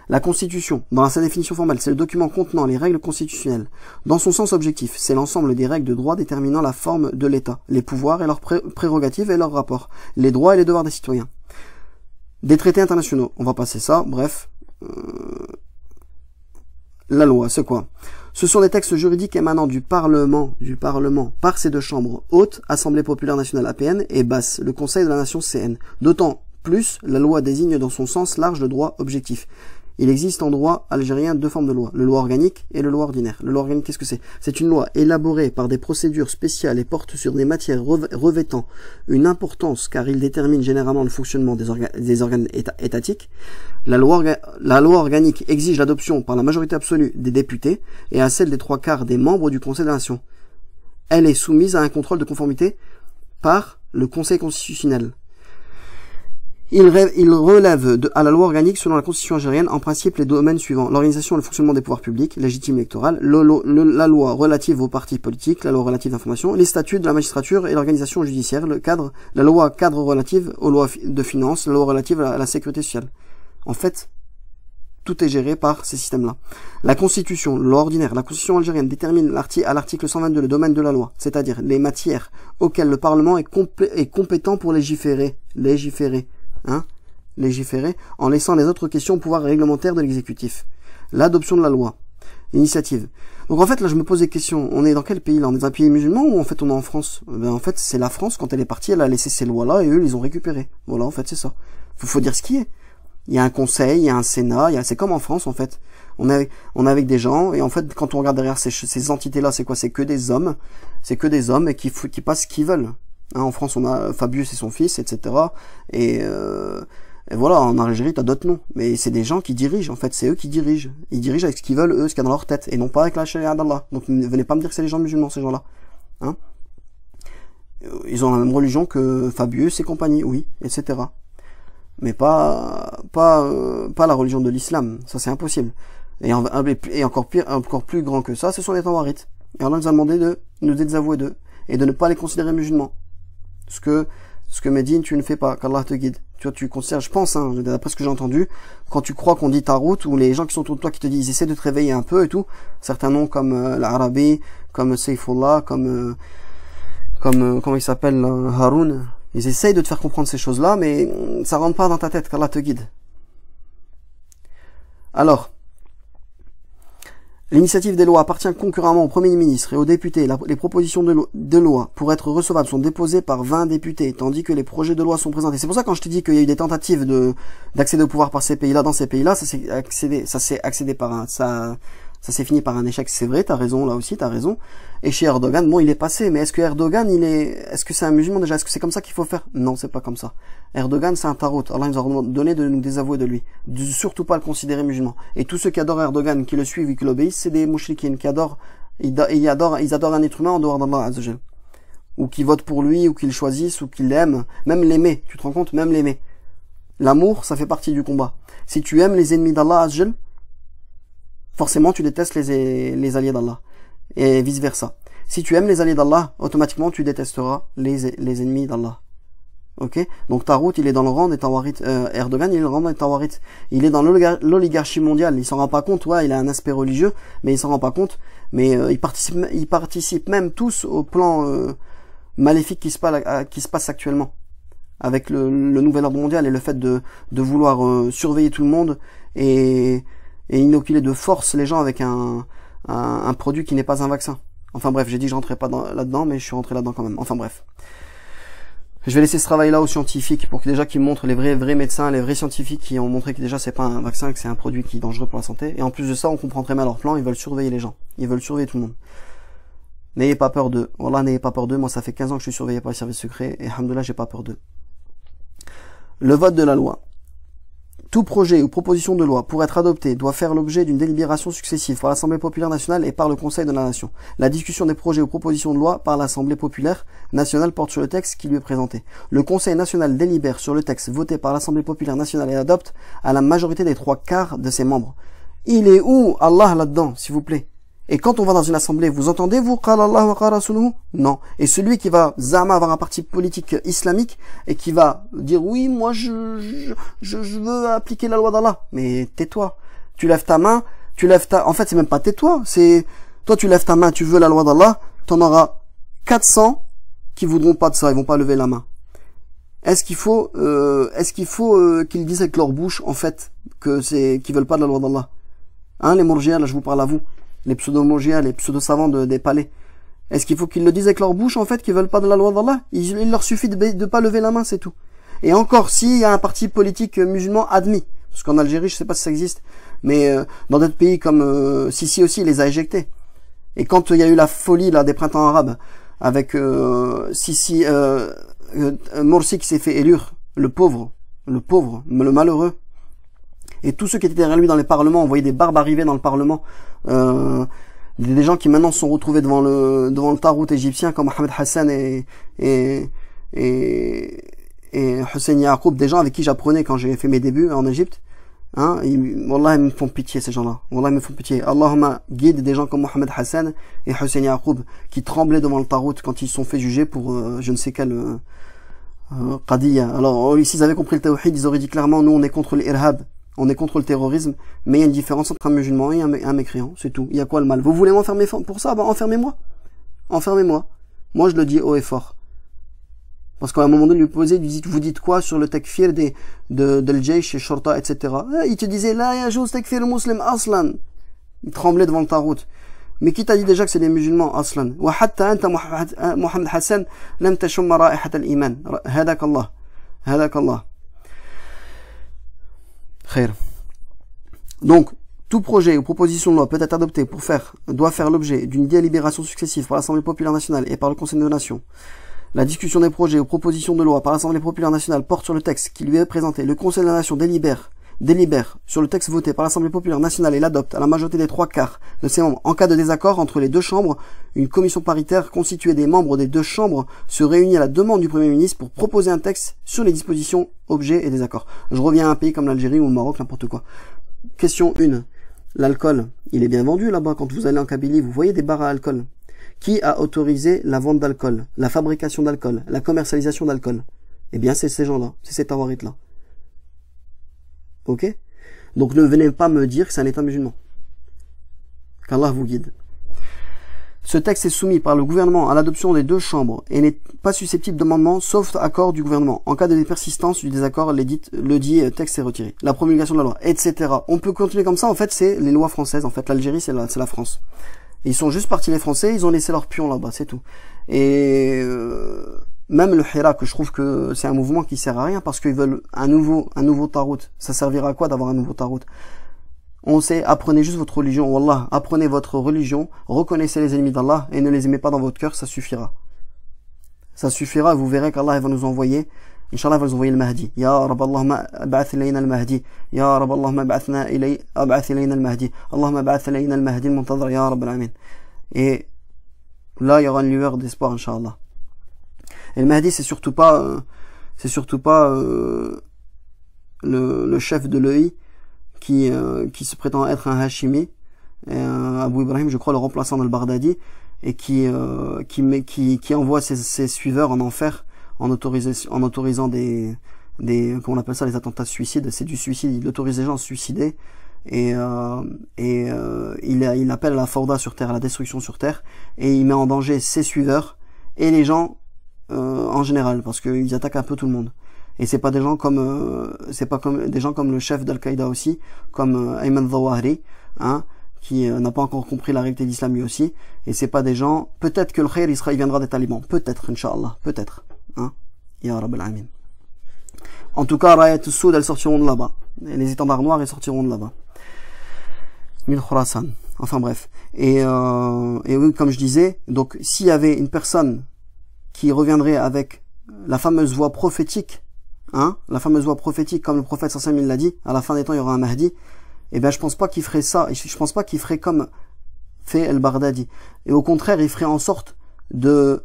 Speaker 1: La Constitution, dans sa définition formelle, c'est le document contenant les règles constitutionnelles. Dans son sens objectif, c'est l'ensemble des règles de droit déterminant la forme de l'État, les pouvoirs et leurs prérogatives et leurs rapports, les droits et les devoirs des citoyens. Des traités internationaux, on va passer ça, bref... La loi, c'est quoi? Ce sont des textes juridiques émanant du Parlement, par ses deux chambres, haute, Assemblée populaire nationale APN, et basse, le Conseil de la nation CN. D'autant plus, la loi désigne dans son sens large le droit objectif. Il existe en droit algérien deux formes de loi, le loi organique et le loi ordinaire. Le loi organique, qu'est-ce que c'est? C'est une loi élaborée par des procédures spéciales et porte sur des matières revêtant une importance car il détermine généralement le fonctionnement des organes étatiques. La loi organique exige l'adoption par la majorité absolue des députés et à celle des 3/4 des membres du Conseil de la Nation. Elle est soumise à un contrôle de conformité par le Conseil constitutionnel. Il relève à la loi organique selon la Constitution algérienne en principe les domaines suivants: l'organisation et le fonctionnement des pouvoirs publics, légitime électoral, la loi relative aux partis politiques, la loi relative d'information, les statuts de la magistrature et l'organisation judiciaire, la loi cadre relative aux lois de finances, la loi relative à la sécurité sociale. En fait, tout est géré par ces systèmes-là. La Constitution, loi ordinaire, la Constitution algérienne détermine à l'article 122 le domaine de la loi, c'est-à-dire les matières auxquelles le Parlement est compétent pour légiférer, en laissant les autres questions au pouvoir réglementaire de l'exécutif. L'adoption de la loi. Initiative. Donc en fait, là, je me pose des questions. On est dans quel pays, là? On est dans un pays musulman ou en fait on est en France? Ben, en fait, c'est la France, quand elle est partie, elle a laissé ces lois-là et eux, ils les ont récupérées. Voilà, en fait, c'est ça. Faut dire ce qui est. Il y a un conseil, il y a un sénat, c'est comme en France, en fait. On est avec des gens, et en fait, quand on regarde derrière ces entités-là, c'est quoi? C'est que des hommes. C'est que des hommes et qui passent ce qu'ils veulent. En France, on a Fabius et son fils, etc. Et voilà, en Algérie, t'as d'autres noms. Mais c'est des gens qui dirigent, en fait. C'est eux qui dirigent. Ils dirigent avec ce qu'ils veulent, eux, ce qu'il y a dans leur tête. Et non pas avec la charia d'Allah. Donc, ne venez pas me dire que c'est les gens musulmans, ces gens-là. Ils ont la même religion que Fabius et compagnie, oui, etc. Mais pas la religion de l'islam. Ça, c'est impossible. Et encore plus grand que ça, ce sont les Tawarites. Et Allah nous a demandé de nous désavouer d'eux. Et de ne pas les considérer musulmans. Ce que Médine, tu ne fais pas, qu'Allah te guide. Tu vois, tu considères, je pense, d'après ce que j'ai entendu, quand tu crois qu'on dit Tarout, ou les gens qui sont autour de toi qui te disent, ils essaient de te réveiller un peu et tout, certains noms comme l'Arabi, comme Saifullah, comme comment il s'appelle, Haroun, ils essayent de te faire comprendre ces choses-là, mais ça rentre pas dans ta tête, qu'Allah te guide. Alors, l'initiative des lois appartient concurremment au Premier ministre et aux députés. Les propositions de loi, pour être recevables, sont déposées par 20 députés, tandis que les projets de loi sont présentés. C'est pour ça que quand je te dis qu'il y a eu des tentatives d'accéder au pouvoir par ces pays-là, dans ces pays-là, ça s'est accédé par ça Ça s'est fini par un échec, c'est vrai, t'as raison, là aussi, t'as raison. Et chez Erdogan, bon, il est passé, mais est-ce que Erdogan, est-ce que c'est un musulman déjà? Est-ce que c'est comme ça qu'il faut faire? Non, c'est pas comme ça. Erdogan, c'est un tarot. Allah nous a donné de nous désavouer de lui. De surtout pas le considérer musulman. Et tous ceux qui adorent Erdogan, qui le suivent et qui l'obéissent, c'est des mouchriquines qui adorent, ils adorent un être humain en dehors d'Allah Azzawajal. Ou qui votent pour lui, ou qui le choisissent, ou qui l'aiment. Même l'aimer, tu te rends compte? Même l'aimer. L'amour, ça fait partie du combat. Si tu aimes les ennemis d'Allah Azzawajal, forcément tu détestes les alliés d'Allah. Et vice versa. Si tu aimes les alliés d'Allah, automatiquement tu détesteras les ennemis d'Allah. Ok? Donc Tarout, il est dans le rang des Tawarit. Erdogan, il est dans le rang des Tawarit. Il est dans l'oligarchie mondiale. Il s'en rend pas compte. Ouais, il a un aspect religieux, mais il s'en rend pas compte. Mais ils participent même tous au plan maléfique qui se passe actuellement. Avec le nouvel ordre mondial et le fait de vouloir surveiller tout le monde et inoculer de force les gens avec un produit qui n'est pas un vaccin. Enfin bref, j'ai dit que je rentrais pas là-dedans, mais je suis rentré là-dedans quand même. Enfin bref. Je vais laisser ce travail-là aux scientifiques pour que déjà qu'ils montrent les vrais médecins, les vrais scientifiques qui ont montré que déjà c'est pas un vaccin, que c'est un produit qui est dangereux pour la santé. Et en plus de ça, on comprend très mal leur plan, ils veulent surveiller les gens. Ils veulent surveiller tout le monde. N'ayez pas peur d'eux. Wallah, n'ayez pas peur d'eux. Moi, ça fait 15 ans que je suis surveillé par les services secrets et alhamdoulilah, j'ai pas peur d'eux. Le vote de la loi. Tout projet ou proposition de loi, pour être adopté, doit faire l'objet d'une délibération successive par l'Assemblée populaire nationale et par le Conseil de la Nation. La discussion des projets ou propositions de loi par l'Assemblée populaire nationale porte sur le texte qui lui est présenté. Le Conseil national délibère sur le texte voté par l'Assemblée populaire nationale et adopte à la majorité des 3/4 de ses membres. Il est où Allah là-dedans, s'il vous plaît? Et quand on va dans une assemblée, vous entendez, vous, qala Allah wa qala rasuluhu? Non. Et celui qui va, zama, avoir un parti politique islamique, et qui va dire, oui, moi, je veux appliquer la loi d'Allah. Mais tais-toi. Tu lèves ta main, en fait, c'est même pas tais-toi, c'est, toi, tu lèves ta main, tu veux la loi d'Allah, t'en auras 400 qui voudront pas de ça, ils vont pas lever la main. Est-ce qu'il faut qu'ils disent avec leur bouche, en fait, qu'ils veulent pas de la loi d'Allah? Hein, les mourjias, là, je vous parle à vous. Les pseudo-mourjias, les pseudo-savants des palais. Est-ce qu'il faut qu'ils le disent avec leur bouche, en fait, qu'ils veulent pas de la loi d'Allah? Il leur suffit de pas lever la main, c'est tout. Et encore, s'il y a un parti politique musulman admis, parce qu'en Algérie, je sais pas si ça existe, mais dans d'autres pays comme Sisi aussi, il les a éjectés. Et quand il y a eu la folie là des printemps arabes, avec Sisi, Morsi qui s'est fait élire, le pauvre, le malheureux, et tous ceux qui étaient derrière lui dans les parlements, on voyait des barbes arriver dans le parlement, des gens qui maintenant se sont retrouvés devant le tarout égyptien comme Mohamed Hassan et Hussein Yaqoub, des gens avec qui j'apprenais quand j'ai fait mes débuts en Égypte. Hein, Wallah, ils me font pitié, ces gens-là. Wallah, ils me font pitié. Allahumma guide des gens comme Mohamed Hassan et Hussein Yaqoub qui tremblaient devant le tarout quand ils se sont fait juger pour je ne sais quel qadiyya. Alors, s'ils avaient compris le tawhid, ils auraient dit clairement, nous on est contre l'irhab. On est contre le terrorisme, mais il y a une différence entre un musulman et un mécréant, c'est tout. Il y a quoi le mal? Vous voulez m'enfermer pour ça? Ben, enfermez-moi. Enfermez-moi. Moi, je le dis haut et fort. Parce qu'à un moment donné, lui poser, vous dites quoi sur le takfir de l'Jaysh, Shorta, etc. Il te disait, la yajouz takfir muslim aslan. Il tremblait devant le tarout. Mais qui t'a dit déjà que c'est des musulmans aslan? Wa hatta anta Mohamed Hassan, lam tashumma ra'ihat al-iman. Hadak Allah. Hadak Allah. Donc, tout projet ou proposition de loi peut être adopté doit faire l'objet d'une délibération successive par l'Assemblée populaire nationale et par le Conseil de la Nation. La discussion des projets ou propositions de loi par l'Assemblée populaire nationale porte sur le texte qui lui est présenté. Le Conseil de la Nation délibère sur le texte voté par l'Assemblée populaire nationale et l'adopte à la majorité des 3/4 de ses membres. En cas de désaccord entre les deux chambres, une commission paritaire constituée des membres des deux chambres se réunit à la demande du Premier ministre pour proposer un texte sur les dispositions, objets et désaccords. Je reviens à un pays comme l'Algérie ou le Maroc, n'importe quoi. Question 1. L'alcool, il est bien vendu là-bas. Quand vous allez en Kabylie, vous voyez des bars à alcool. Qui a autorisé la vente d'alcool, la fabrication d'alcool, la commercialisation d'alcool? Eh bien, c'est ces gens-là, c'est ces tawarites-là. Ok? Donc ne venez pas me dire que c'est un État musulman. Qu'Allah vous guide. Ce texte est soumis par le gouvernement à l'adoption des deux chambres et n'est pas susceptible d'amendement sauf accord du gouvernement. En cas de persistance du désaccord, le dit texte est retiré. La promulgation de la loi, etc. On peut continuer comme ça. En fait, c'est les lois françaises. En fait, l'Algérie, c'est la France. Ils sont juste partis les Français, ils ont laissé leur pion là-bas, c'est tout. Et même le Hira, que je trouve que c'est un mouvement qui sert à rien parce qu'ils veulent un nouveau tarout. Ça servira à quoi d'avoir un nouveau tarout? On sait, apprenez juste votre religion. Wallah, apprenez votre religion, reconnaissez les ennemis d'Allah et ne les aimez pas dans votre cœur, ça suffira. Ça suffira, vous verrez qu'Allah va nous envoyer, Inch'Allah va nous envoyer le Mahdi. Ya Rabb Allahumma ab'ath ilayna al-Mahdi. Ya Rabb Allahumma ab'ath ilayna al-Mahdi. Allahumma ab'ath ilayna al-Mahdi al-Muntadhar ya Rabb al-Alamin. Et là, il y aura une lueur d'espoir, Inch'Allah. Et le Mahdi, c'est surtout pas le chef de l'EI qui se prétend être un Hashimi, Abu Ibrahim, je crois, le remplaçant d'Al-Baghdadi, et qui envoie ses suiveurs en enfer en autorisant des comment on appelle ça, les attentats suicides. C'est du suicide, il autorise les gens à se suicider, et il appelle à la fawda sur terre, à la destruction sur terre, et il met en danger ses suiveurs et les gens en général, parce qu'ils attaquent un peu tout le monde. Et c'est pas des gens comme des gens comme le chef d'Al-Qaïda aussi, comme Ayman Zawahiri, hein, qui n'a pas encore compris la réalité de l'islam lui aussi. Et c'est pas des gens, peut-être que le khair il viendra des talibans, peut-être, Inch'Allah, peut-être, hein, ya Rabb al-Alamin. En tout cas, Rayat al-Soud, elles sortiront de là-bas, et les étendards noirs, ils sortiront de là-bas, Min Khurasan, enfin bref. Et oui, comme je disais, donc s'il y avait une personne qui reviendrait avec la fameuse voix prophétique, hein, la fameuse voix prophétique, comme le prophète sallallahu alayhi wa sallam l'a dit, à la fin des temps il y aura un Mahdi, et ben je pense pas qu'il ferait ça, je pense pas qu'il ferait comme fait Al-Baghdadi, et au contraire il ferait en sorte de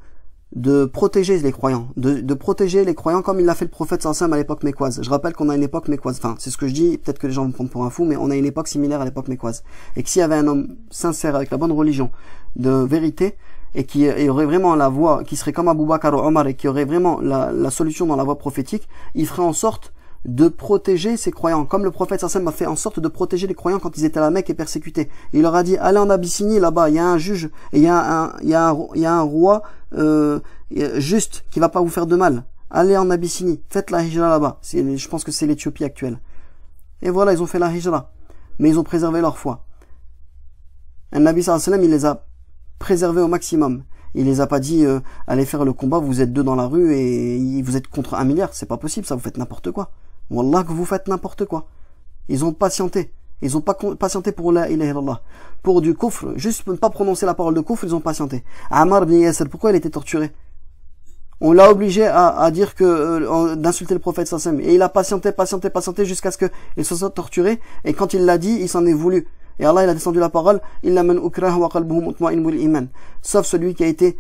Speaker 1: protéger les croyants, de protéger les croyants comme il l'a fait le prophète sallallahu alayhi wa sallam à l'époque mécoise. Je rappelle qu'on a une époque mécoise, enfin c'est ce que je dis, peut-être que les gens vont me prendre pour un fou, mais on a une époque similaire à l'époque mécoise, et que s'il y avait un homme sincère avec la bonne religion, de vérité, et qui aurait vraiment la voix, qui serait comme Abu Bakr ou Omar, et qui aurait vraiment la solution dans la voie prophétique, il ferait en sorte de protéger ses croyants, comme le prophète sallallahu alayhi wa sallam a fait en sorte de protéger les croyants quand ils étaient à la Mecque et persécutés. Il leur a dit, allez en Abyssinie, là-bas, il y a un juge, et il y a un roi juste, qui va pas vous faire de mal. Allez en Abyssinie, faites la hijra là-bas. Je pense que c'est l'Éthiopie actuelle. Et voilà, ils ont fait la hijra. Mais ils ont préservé leur foi. Un Nabi sallallahu alayhi wa sallam, il les a préservés au maximum. Il les a pas dit, allez faire le combat, vous êtes deux dans la rue et vous êtes contre 1 milliard. C'est pas possible, ça, vous faites n'importe quoi. Wallah que vous faites n'importe quoi. Ils ont patienté. Ils ont pas patienté pour la ilaha illallah. Pour du kufr, juste pour ne pas prononcer la parole de kufr, ils ont patienté. Ammar ibn Yasser, pourquoi il était torturé? On l'a obligé à dire que d'insulter le prophète sallallahu alayhi wa sallam. Et il a patienté jusqu'à ce qu'il se soit torturé. Et quand il l'a dit, il s'en est voulu. Et Allah, il a descendu la parole, illa man ukrah wa qalbuhu mutma'in bil iman. Sauf celui qui a été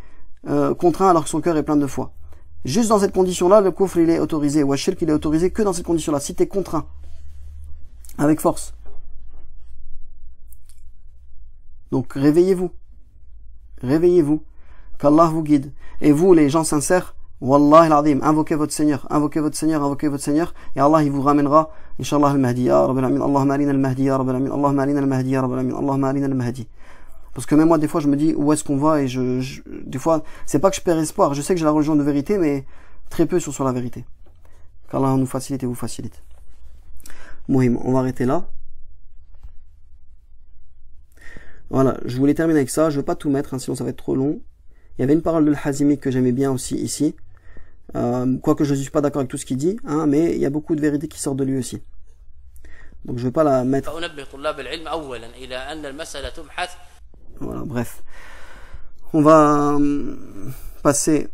Speaker 1: contraint alors que son cœur est plein de foi. Juste dans cette condition-là, le kufr il est autorisé. Ou shirk il est autorisé que dans cette condition-là. Si t'es contraint, avec force. Donc réveillez-vous. Réveillez-vous. Qu'Allah vous guide. Et vous, les gens sincères, Wallah al-Azim, invoquez votre Seigneur, invoquez votre Seigneur, invoquez votre Seigneur, et Allah il vous ramènera, Inch'Allah al-Mahdi, ya Rabbil Alamin, Allahumma arina al-Mahdi, ya Rabbil Alamin, Allahumma arina al-Mahdi, ya Rabbil Alamin, Allahumma arina al-Mahdi. Parce que même moi, des fois, je me dis, où est-ce qu'on va, et des fois, c'est pas que je perds espoir, je sais que j'ai la religion de vérité, mais très peu sur la vérité. Qu'Allah nous facilite et vous facilite. Mohim, on va arrêter là. Voilà, je voulais terminer avec ça, je vais pas tout mettre, hein, sinon ça va être trop long. Il y avait une parole de l'Hazimi que j'aimais bien aussi ici. Quoique je ne suis pas d'accord avec tout ce qu'il dit, hein, mais il y a beaucoup de vérité qui sort de lui aussi. Donc je ne vais pas la mettre. Voilà, bref. On va passer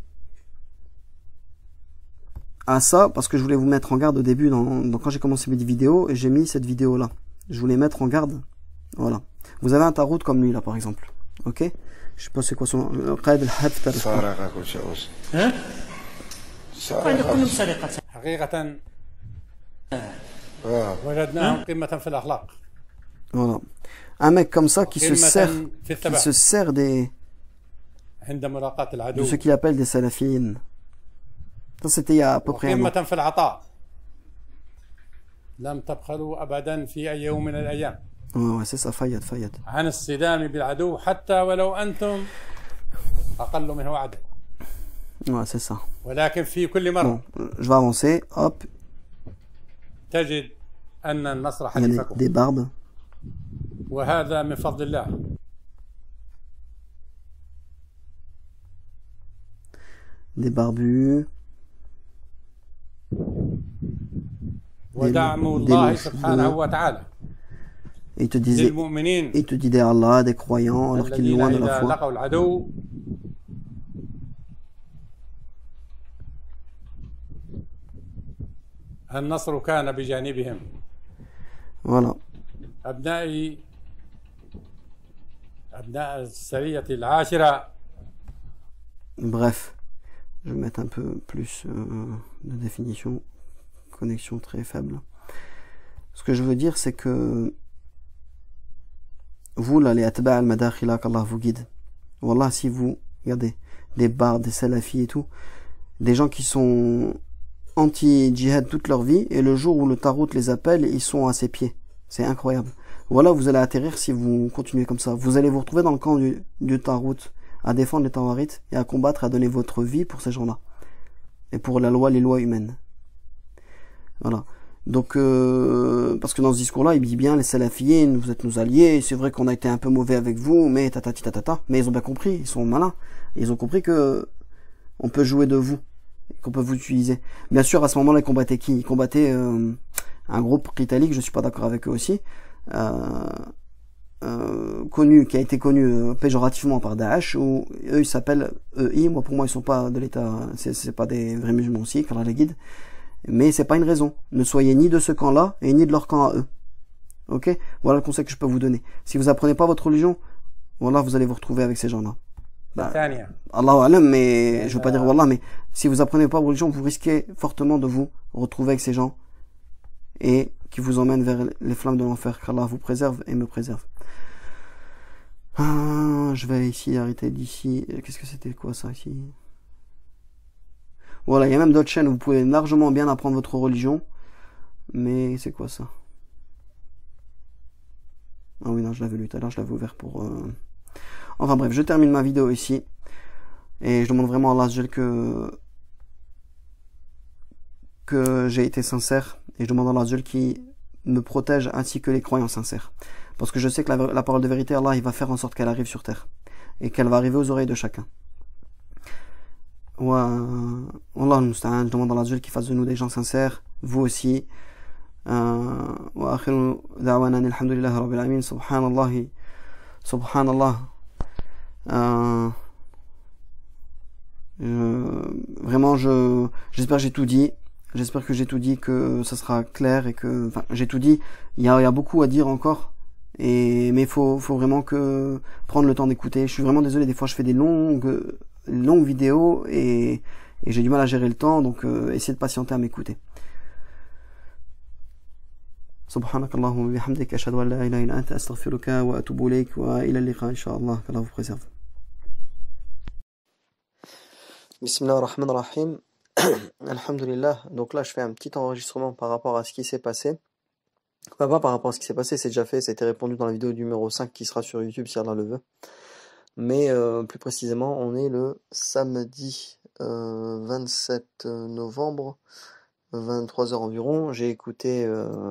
Speaker 1: à ça, parce que je voulais vous mettre en garde au début, quand j'ai commencé mes vidéos, et j'ai mis cette vidéo-là. Je voulais mettre en garde. Voilà. Vous avez un tarout comme lui, là, par exemple. Ok? Je sais pas c'est quoi son nom. قائد الحفتر.
Speaker 6: سارقة كل شيء.
Speaker 5: ها؟
Speaker 6: سارقة.
Speaker 5: كلهم سرقة.
Speaker 7: حقيقة وجدناهم قمة في الأخلاق.
Speaker 1: Voilà. Un mec comme ça qui se sert de ce qu'il appelle des salafines. Ça c'était il y a à peu près un an.
Speaker 7: قمة في العطاء. لم تبخلوا أبدا في أي يوم من الأيام.
Speaker 1: Ouais, c'est ça, Fayad.
Speaker 7: عن الصدام بالعدو حتى ولو أنتم أقل منه عدد.
Speaker 1: Ouais, c'est ça.
Speaker 7: ولكن في كل مرة.
Speaker 1: Bon, je vais avancer. Hop.
Speaker 7: تجد أن النصر
Speaker 1: Il y a
Speaker 7: حليفكم.
Speaker 1: des barbes.
Speaker 7: وهذا من فضل الله.
Speaker 1: Des barbus.
Speaker 7: ودعم الله سبحانه وتعالى.
Speaker 1: Et il te disait,
Speaker 7: للمؤمنين
Speaker 1: il te dit des Allah, des croyants, alors qu'il est
Speaker 7: الذين
Speaker 1: loin de la
Speaker 7: إذا
Speaker 1: foi.
Speaker 7: لقوا العدو النصر كان بجانبهم.
Speaker 1: Voilà.
Speaker 7: أبناء السرية العاشرة.
Speaker 1: Bref, je vais mettre un peu plus de définition. Connexion très faible. Ce que je veux dire, c'est que vous, là, les atba' al-madakhila, qu'Allah vous guide. Wallah, si vous, regardez, des bars, des salafis et tout, des gens qui sont anti-djihad toute leur vie, et le jour où le tarout les appelle, ils sont à ses pieds. C'est incroyable. Voilà, vous allez atterrir si vous continuez comme ça. Vous allez vous retrouver dans le camp du tarout, à défendre les tawarites, et à combattre, à donner votre vie pour ces gens-là. Et pour la loi, les lois humaines. Voilà. Donc, parce que dans ce discours-là, il dit bien, les salafiyines, vous êtes nos alliés, c'est vrai qu'on a été un peu mauvais avec vous, mais tatati tatata. Mais ils ont bien compris, ils sont malins. Ils ont compris que on peut jouer de vous, qu'on peut vous utiliser. Bien sûr, à ce moment-là, ils combattaient qui? Ils combattaient un groupe italique, je suis pas d'accord avec eux aussi, connu, qui a été connu péjorativement par Daesh, où eux ils s'appellent EI. Moi, pour moi, ils sont pas de l'État, c'est pas des vrais musulmans aussi, qu'Allah les guide. Mais c'est pas une raison. Ne soyez ni de ce camp-là et ni de leur camp à eux. Ok? Voilà le conseil que je peux vous donner. Si vous apprenez pas votre religion, voilà, vous allez vous retrouver avec ces gens-là. Bah, Allahu alam, mais je veux pas dire wallah, mais si vous apprenez pas votre religion, vous risquez fortement de vous retrouver avec ces gens et qui vous emmènent vers les flammes de l'enfer. Qu'Allah vous préserve et me préserve. Je vais ici arrêter d'ici. Qu'est-ce que c'était quoi ça ici? Voilà, il y a même d'autres chaînes où vous pouvez largement bien apprendre votre religion. Mais c'est quoi ça? Ah oui, non, je l'avais lu tout à l'heure, je l'avais ouvert pour... Enfin bref, je termine ma vidéo ici. Et je demande vraiment à Allah que j'ai été sincère. Et je demande à Allah qui me protège ainsi que les croyants sincères. Parce que je sais que la parole de vérité, Allah, il va faire en sorte qu'elle arrive sur terre. Et qu'elle va arriver aux oreilles de chacun. Wallah al-musta'an, je demande à Allah qu'il fasse de nous des gens sincères, vous aussi. Wa akhiru da'wana alhamdulillahi rabbil alamin, subhanallah. Vraiment, j'espère que j'ai tout dit. J'espère que j'ai tout dit, que ça sera clair et que, enfin, j'ai tout dit. Il y a beaucoup à dire encore. Mais faut vraiment prendre le temps d'écouter. Je suis vraiment désolé, des fois je fais des longues vidéos et j'ai du mal à gérer le temps, donc essayez de patienter à m'écouter. Subhanakallahumma wa bihamdika ashhadu an la ilaha illa anta astaghfiruka wa atubu ilayk wa ila al-liqa inshallah. qu'Allah vous préserve. Bismillah ar-Rahman ar-Rahim. Alhamdulillah. Donc là je fais un petit enregistrement par rapport à ce qui s'est passé. Pas par rapport à ce qui s'est passé, c'est déjà fait, ça a été répondu dans la vidéo numéro 5 qui sera sur YouTube si Allah le veut. Mais plus précisément, on est le samedi 27 novembre, 23h environ. J'ai écouté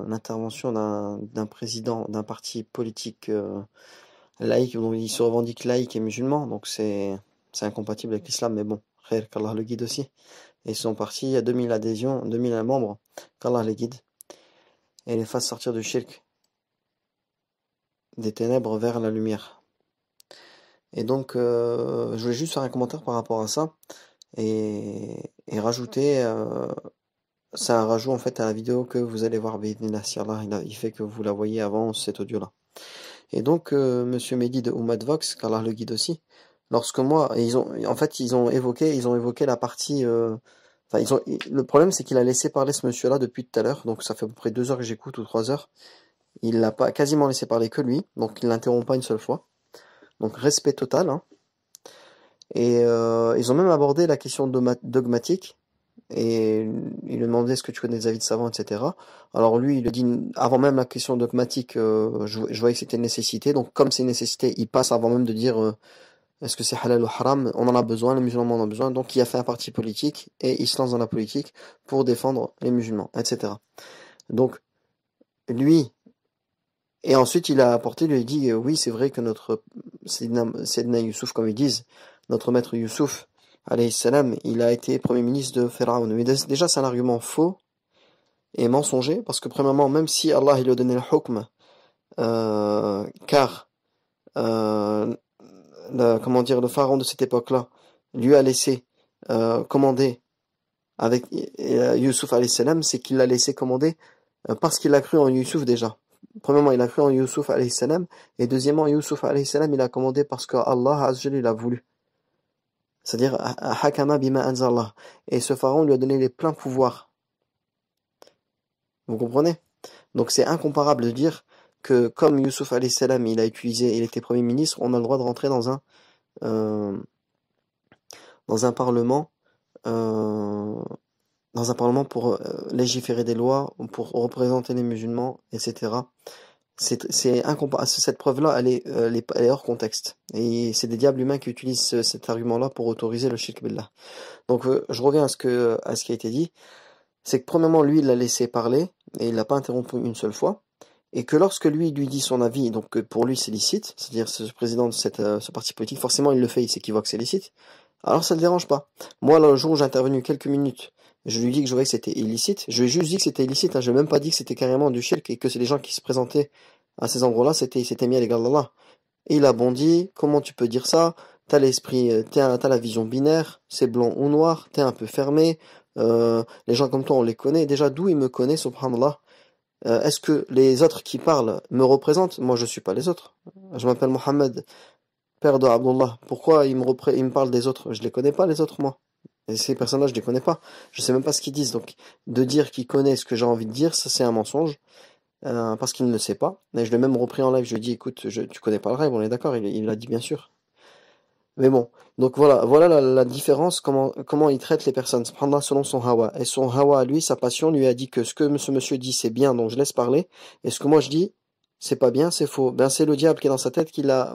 Speaker 1: l'intervention d'un président d'un parti politique laïque, dont il se revendique laïque et musulman, donc c'est incompatible avec l'islam, mais bon, qu'Allah le guide aussi. Et son parti a 2000 adhésions, 2000 membres, qu'Allah les guide. Et les fasse sortir du shirk, des ténèbres vers la lumière. Et donc, je voulais juste faire un commentaire par rapport à ça, et rajouter, c'est un rajout en fait à la vidéo que vous allez voir, si Allah, il fait que vous la voyez avant cet audio-là. Et donc, Monsieur Mehdi de Oumadvox, qu'Allah le guide aussi, lorsque moi, ils ont évoqué la partie... le problème, c'est qu'il a laissé parler ce monsieur-là depuis tout à l'heure, donc ça fait à peu près 2 heures que j'écoute, ou 3 heures. Il l'a pas quasiment laissé parler que lui, donc il l'interrompt pas une seule fois. Donc respect total. Hein. Et ils ont même abordé la question dogmatique, et il lui demandait est-ce que tu connais des avis de savants, etc. Alors lui, il le dit, avant même la question dogmatique, je voyais que c'était une nécessité, donc comme c'est une nécessité, il passe avant même de dire... est-ce que c'est halal ou haram? On en a besoin, les musulmans en ont besoin. Donc il a fait un parti politique et il se lance dans la politique pour défendre les musulmans, etc. Donc lui, et ensuite il a apporté, lui a dit oui, c'est vrai que notre Sayyidina Youssouf, comme ils disent, notre maître Youssouf, alayhi salam, il a été premier ministre de Pharaon. Mais déjà c'est un argument faux et mensonger, parce que premièrement, même si Allah il lui a donné le hukm car comment dire, le pharaon de cette époque-là lui a laissé commander avec Youssouf alayhi salam, c'est qu'il l'a laissé commander parce qu'il a cru en Youssouf déjà. Premièrement, il a cru en Youssouf alayhi salam, et deuxièmement, Youssouf alayhi salam, il a commandé parce que Allah azza wa jalla l'a voulu. C'est-à-dire hakama bima anzalallah. Et ce pharaon lui a donné les pleins pouvoirs. Vous comprenez? Donc c'est incomparable de dire que comme Youssouf alayhi salam, il était premier ministre, on a le droit de rentrer dans un parlement pour légiférer des lois, pour représenter les musulmans, etc. C'est incomparable. Cette preuve-là, elle est hors contexte. Et c'est des diables humains qui utilisent cet argument-là pour autoriser le shirk billah. Donc je reviens à ce qui a été dit. C'est que premièrement, lui, il l'a laissé parler, et il l'a pas interrompu une seule fois. Et que lorsque lui dit son avis, donc pour lui c'est licite, c'est-à-dire ce président de ce parti politique, forcément il le fait, il sait qu'il voit que c'est licite, alors ça le dérange pas. Moi, le jour où j'ai intervenu quelques minutes, je lui dis que je voyais que c'était illicite, je lui ai juste dit que c'était illicite, hein, je n'ai même pas dit que c'était carrément du shirk et que c'est les gens qui se présentaient à ces endroits-là, s'étaient mis à l'égard d'Allah. Et il a bondi, comment tu peux dire ça? T'as l'esprit, t'as la vision binaire, c'est blanc ou noir, t'es un peu fermé, les gens comme toi on les connaît, déjà d'où ils me connaissent, subhanallah. Est-ce que les autres qui parlent me représentent? Moi je suis pas les autres. Je m'appelle Mohamed, père de Abdullah. Pourquoi ils me parlent des autres? Je les connais pas les autres moi. Et ces personnes-là je les connais pas. Je sais même pas ce qu'ils disent. Donc de dire qu'ils connaissent ce que j'ai envie de dire, ça c'est un mensonge. Parce qu'il ne le sait pas. Et je l'ai même repris en live, je lui ai dit écoute, tu connais pas le rêve, on est d'accord, il l'a dit bien sûr. Mais bon, donc voilà la différence, comment il traite les personnes, subhanallah, selon son hawa. Et son hawa à lui, sa passion, lui a dit que ce que ce monsieur dit c'est bien, donc je laisse parler, et ce que moi je dis, c'est pas bien, c'est faux. Ben c'est le diable qui est dans sa tête qui l'a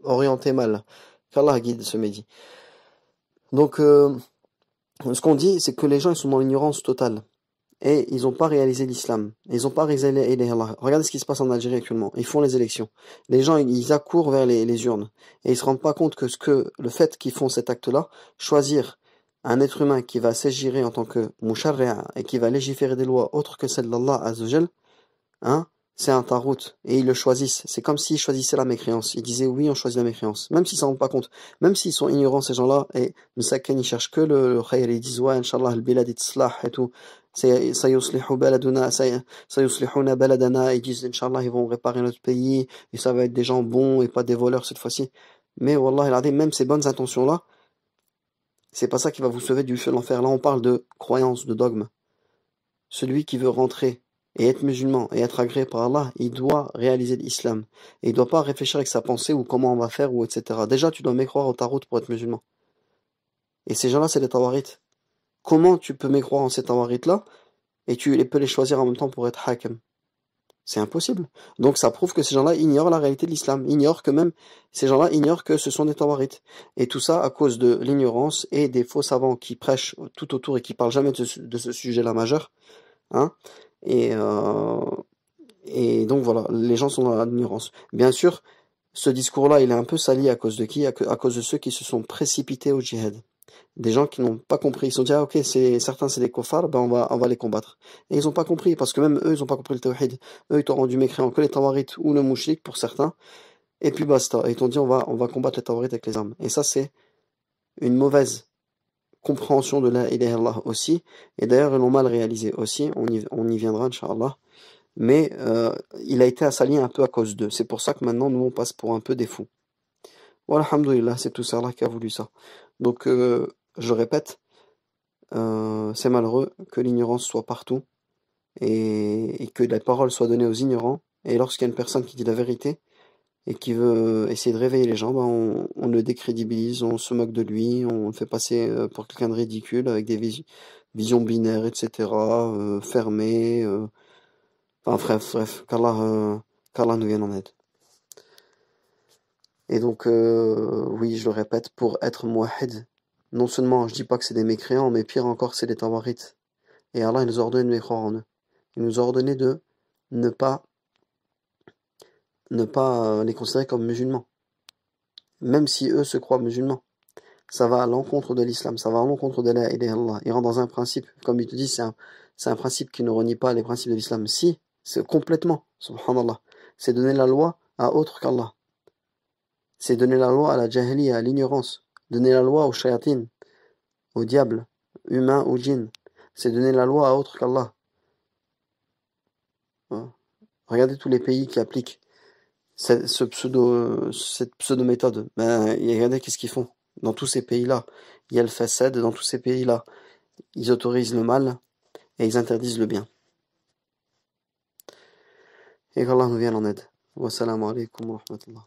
Speaker 1: orienté mal. Qu'Allah guide ce Mehdi. Donc ce qu'on dit, c'est que les gens ils sont dans l'ignorance totale. Et ils n'ont pas réalisé l'islam. Ils n'ont pas réalisé Allah. Regardez ce qui se passe en Algérie actuellement. Ils font les élections. Les gens, ils accourent vers les urnes. Et ils se rendent pas compte que le fait qu'ils font cet acte-là, choisir un être humain qui va s'agirer en tant que musharri'a et qui va légiférer des lois autres que celles d'Allah Azzawajal, hein, c'est un tarout. Et ils le choisissent. C'est comme s'ils choisissaient la mécréance. Ils disaient oui, on choisit la mécréance. Même s'ils s'en rendent pas compte. Même s'ils sont ignorants, ces gens-là, et Msakan, ils cherchent que le khayr. Ils disent ouais, Inch'Allah, al-bilad itislah et tout. Sayuslihu baladuna, sayuslihuna baladana, ils disent Inch'Allah ils vont réparer notre pays et ça va être des gens bons et pas des voleurs cette fois-ci. Mais wallah il a dit même ces bonnes intentions là, c'est pas ça qui va vous sauver du feu de l'enfer. Là on parle de croyance, de dogme. Celui qui veut rentrer et être musulman et être agréé par Allah, il doit réaliser l'islam et il doit pas réfléchir avec sa pensée ou comment on va faire ou etc. Déjà tu dois mécroire au tarot pour être musulman. Et ces gens-là c'est les tawarites. Comment tu peux mécroire en ces tawarites-là et tu peux les choisir en même temps pour être hakam? C'est impossible. Donc ça prouve que ces gens-là ignorent la réalité de l'islam, ces gens-là ignorent que ce sont des tawarites. Et tout ça à cause de l'ignorance et des faux savants qui prêchent tout autour et qui parlent jamais de ce sujet-là majeur. Hein? Et donc voilà, les gens sont dans l'ignorance. Bien sûr, ce discours-là, il est un peu sali à cause de qui? À cause de ceux qui se sont précipités au djihad. Des gens qui n'ont pas compris, ils se sont dit ah ok certains c'est des kofars, ben on va les combattre. Et ils ont pas compris parce que même eux ils ont pas compris le tawhid. Eux ils t'ont rendu mécréant que les tawarites ou le mouchrik pour certains. Et puis basta. Et ils t'ont dit on va combattre les tawarites avec les armes. Et ça c'est une mauvaise compréhension de la ilaha illallah aussi. Et d'ailleurs ils l'ont mal réalisé aussi. On y viendra Inch'Allah. Mais il a été assali un peu à cause d'eux. C'est pour ça que maintenant nous on passe pour un peu des fous. Voilà, alhamdoulilah, c'est tout ça Allah qui a voulu ça. Donc je répète, c'est malheureux que l'ignorance soit partout et que la parole soit donnée aux ignorants. Et lorsqu'il y a une personne qui dit la vérité et qui veut essayer de réveiller les gens, ben on le décrédibilise, on se moque de lui, on le fait passer pour quelqu'un de ridicule avec des visions binaires, etc., fermées. Enfin bref, qu'Allah nous vienne en aide. Et donc, oui, je le répète, pour être muwahhid, non seulement je dis pas que c'est des mécréants, mais pire encore, c'est des tawarites. Et Allah, il nous a ordonné de croire en eux. Il nous a ordonné de ne pas les considérer comme musulmans. Même si eux se croient musulmans. Ça va à l'encontre de l'islam, ça va à l'encontre de la ilaha illallah. Ils rentrent dans un principe, comme il te dit, c'est un principe qui ne renie pas les principes de l'islam. Si, c'est complètement, subhanallah. c'est donner la loi à autre qu'Allah. C'est donner la loi à la jahiliya, à l'ignorance. Donner la loi aux shayatin, aux diables, humains ou djinns. C'est donner la loi à autre qu'Allah. Regardez tous les pays qui appliquent cette pseudo-méthode. Regardez qu'est-ce qu'ils font. Dans tous ces pays-là, il y a le fasad. Dans tous ces pays-là, ils autorisent le mal et ils interdisent le bien. Et qu'Allah nous vienne en aide. Wassalamu alaikum wa rahmatullah.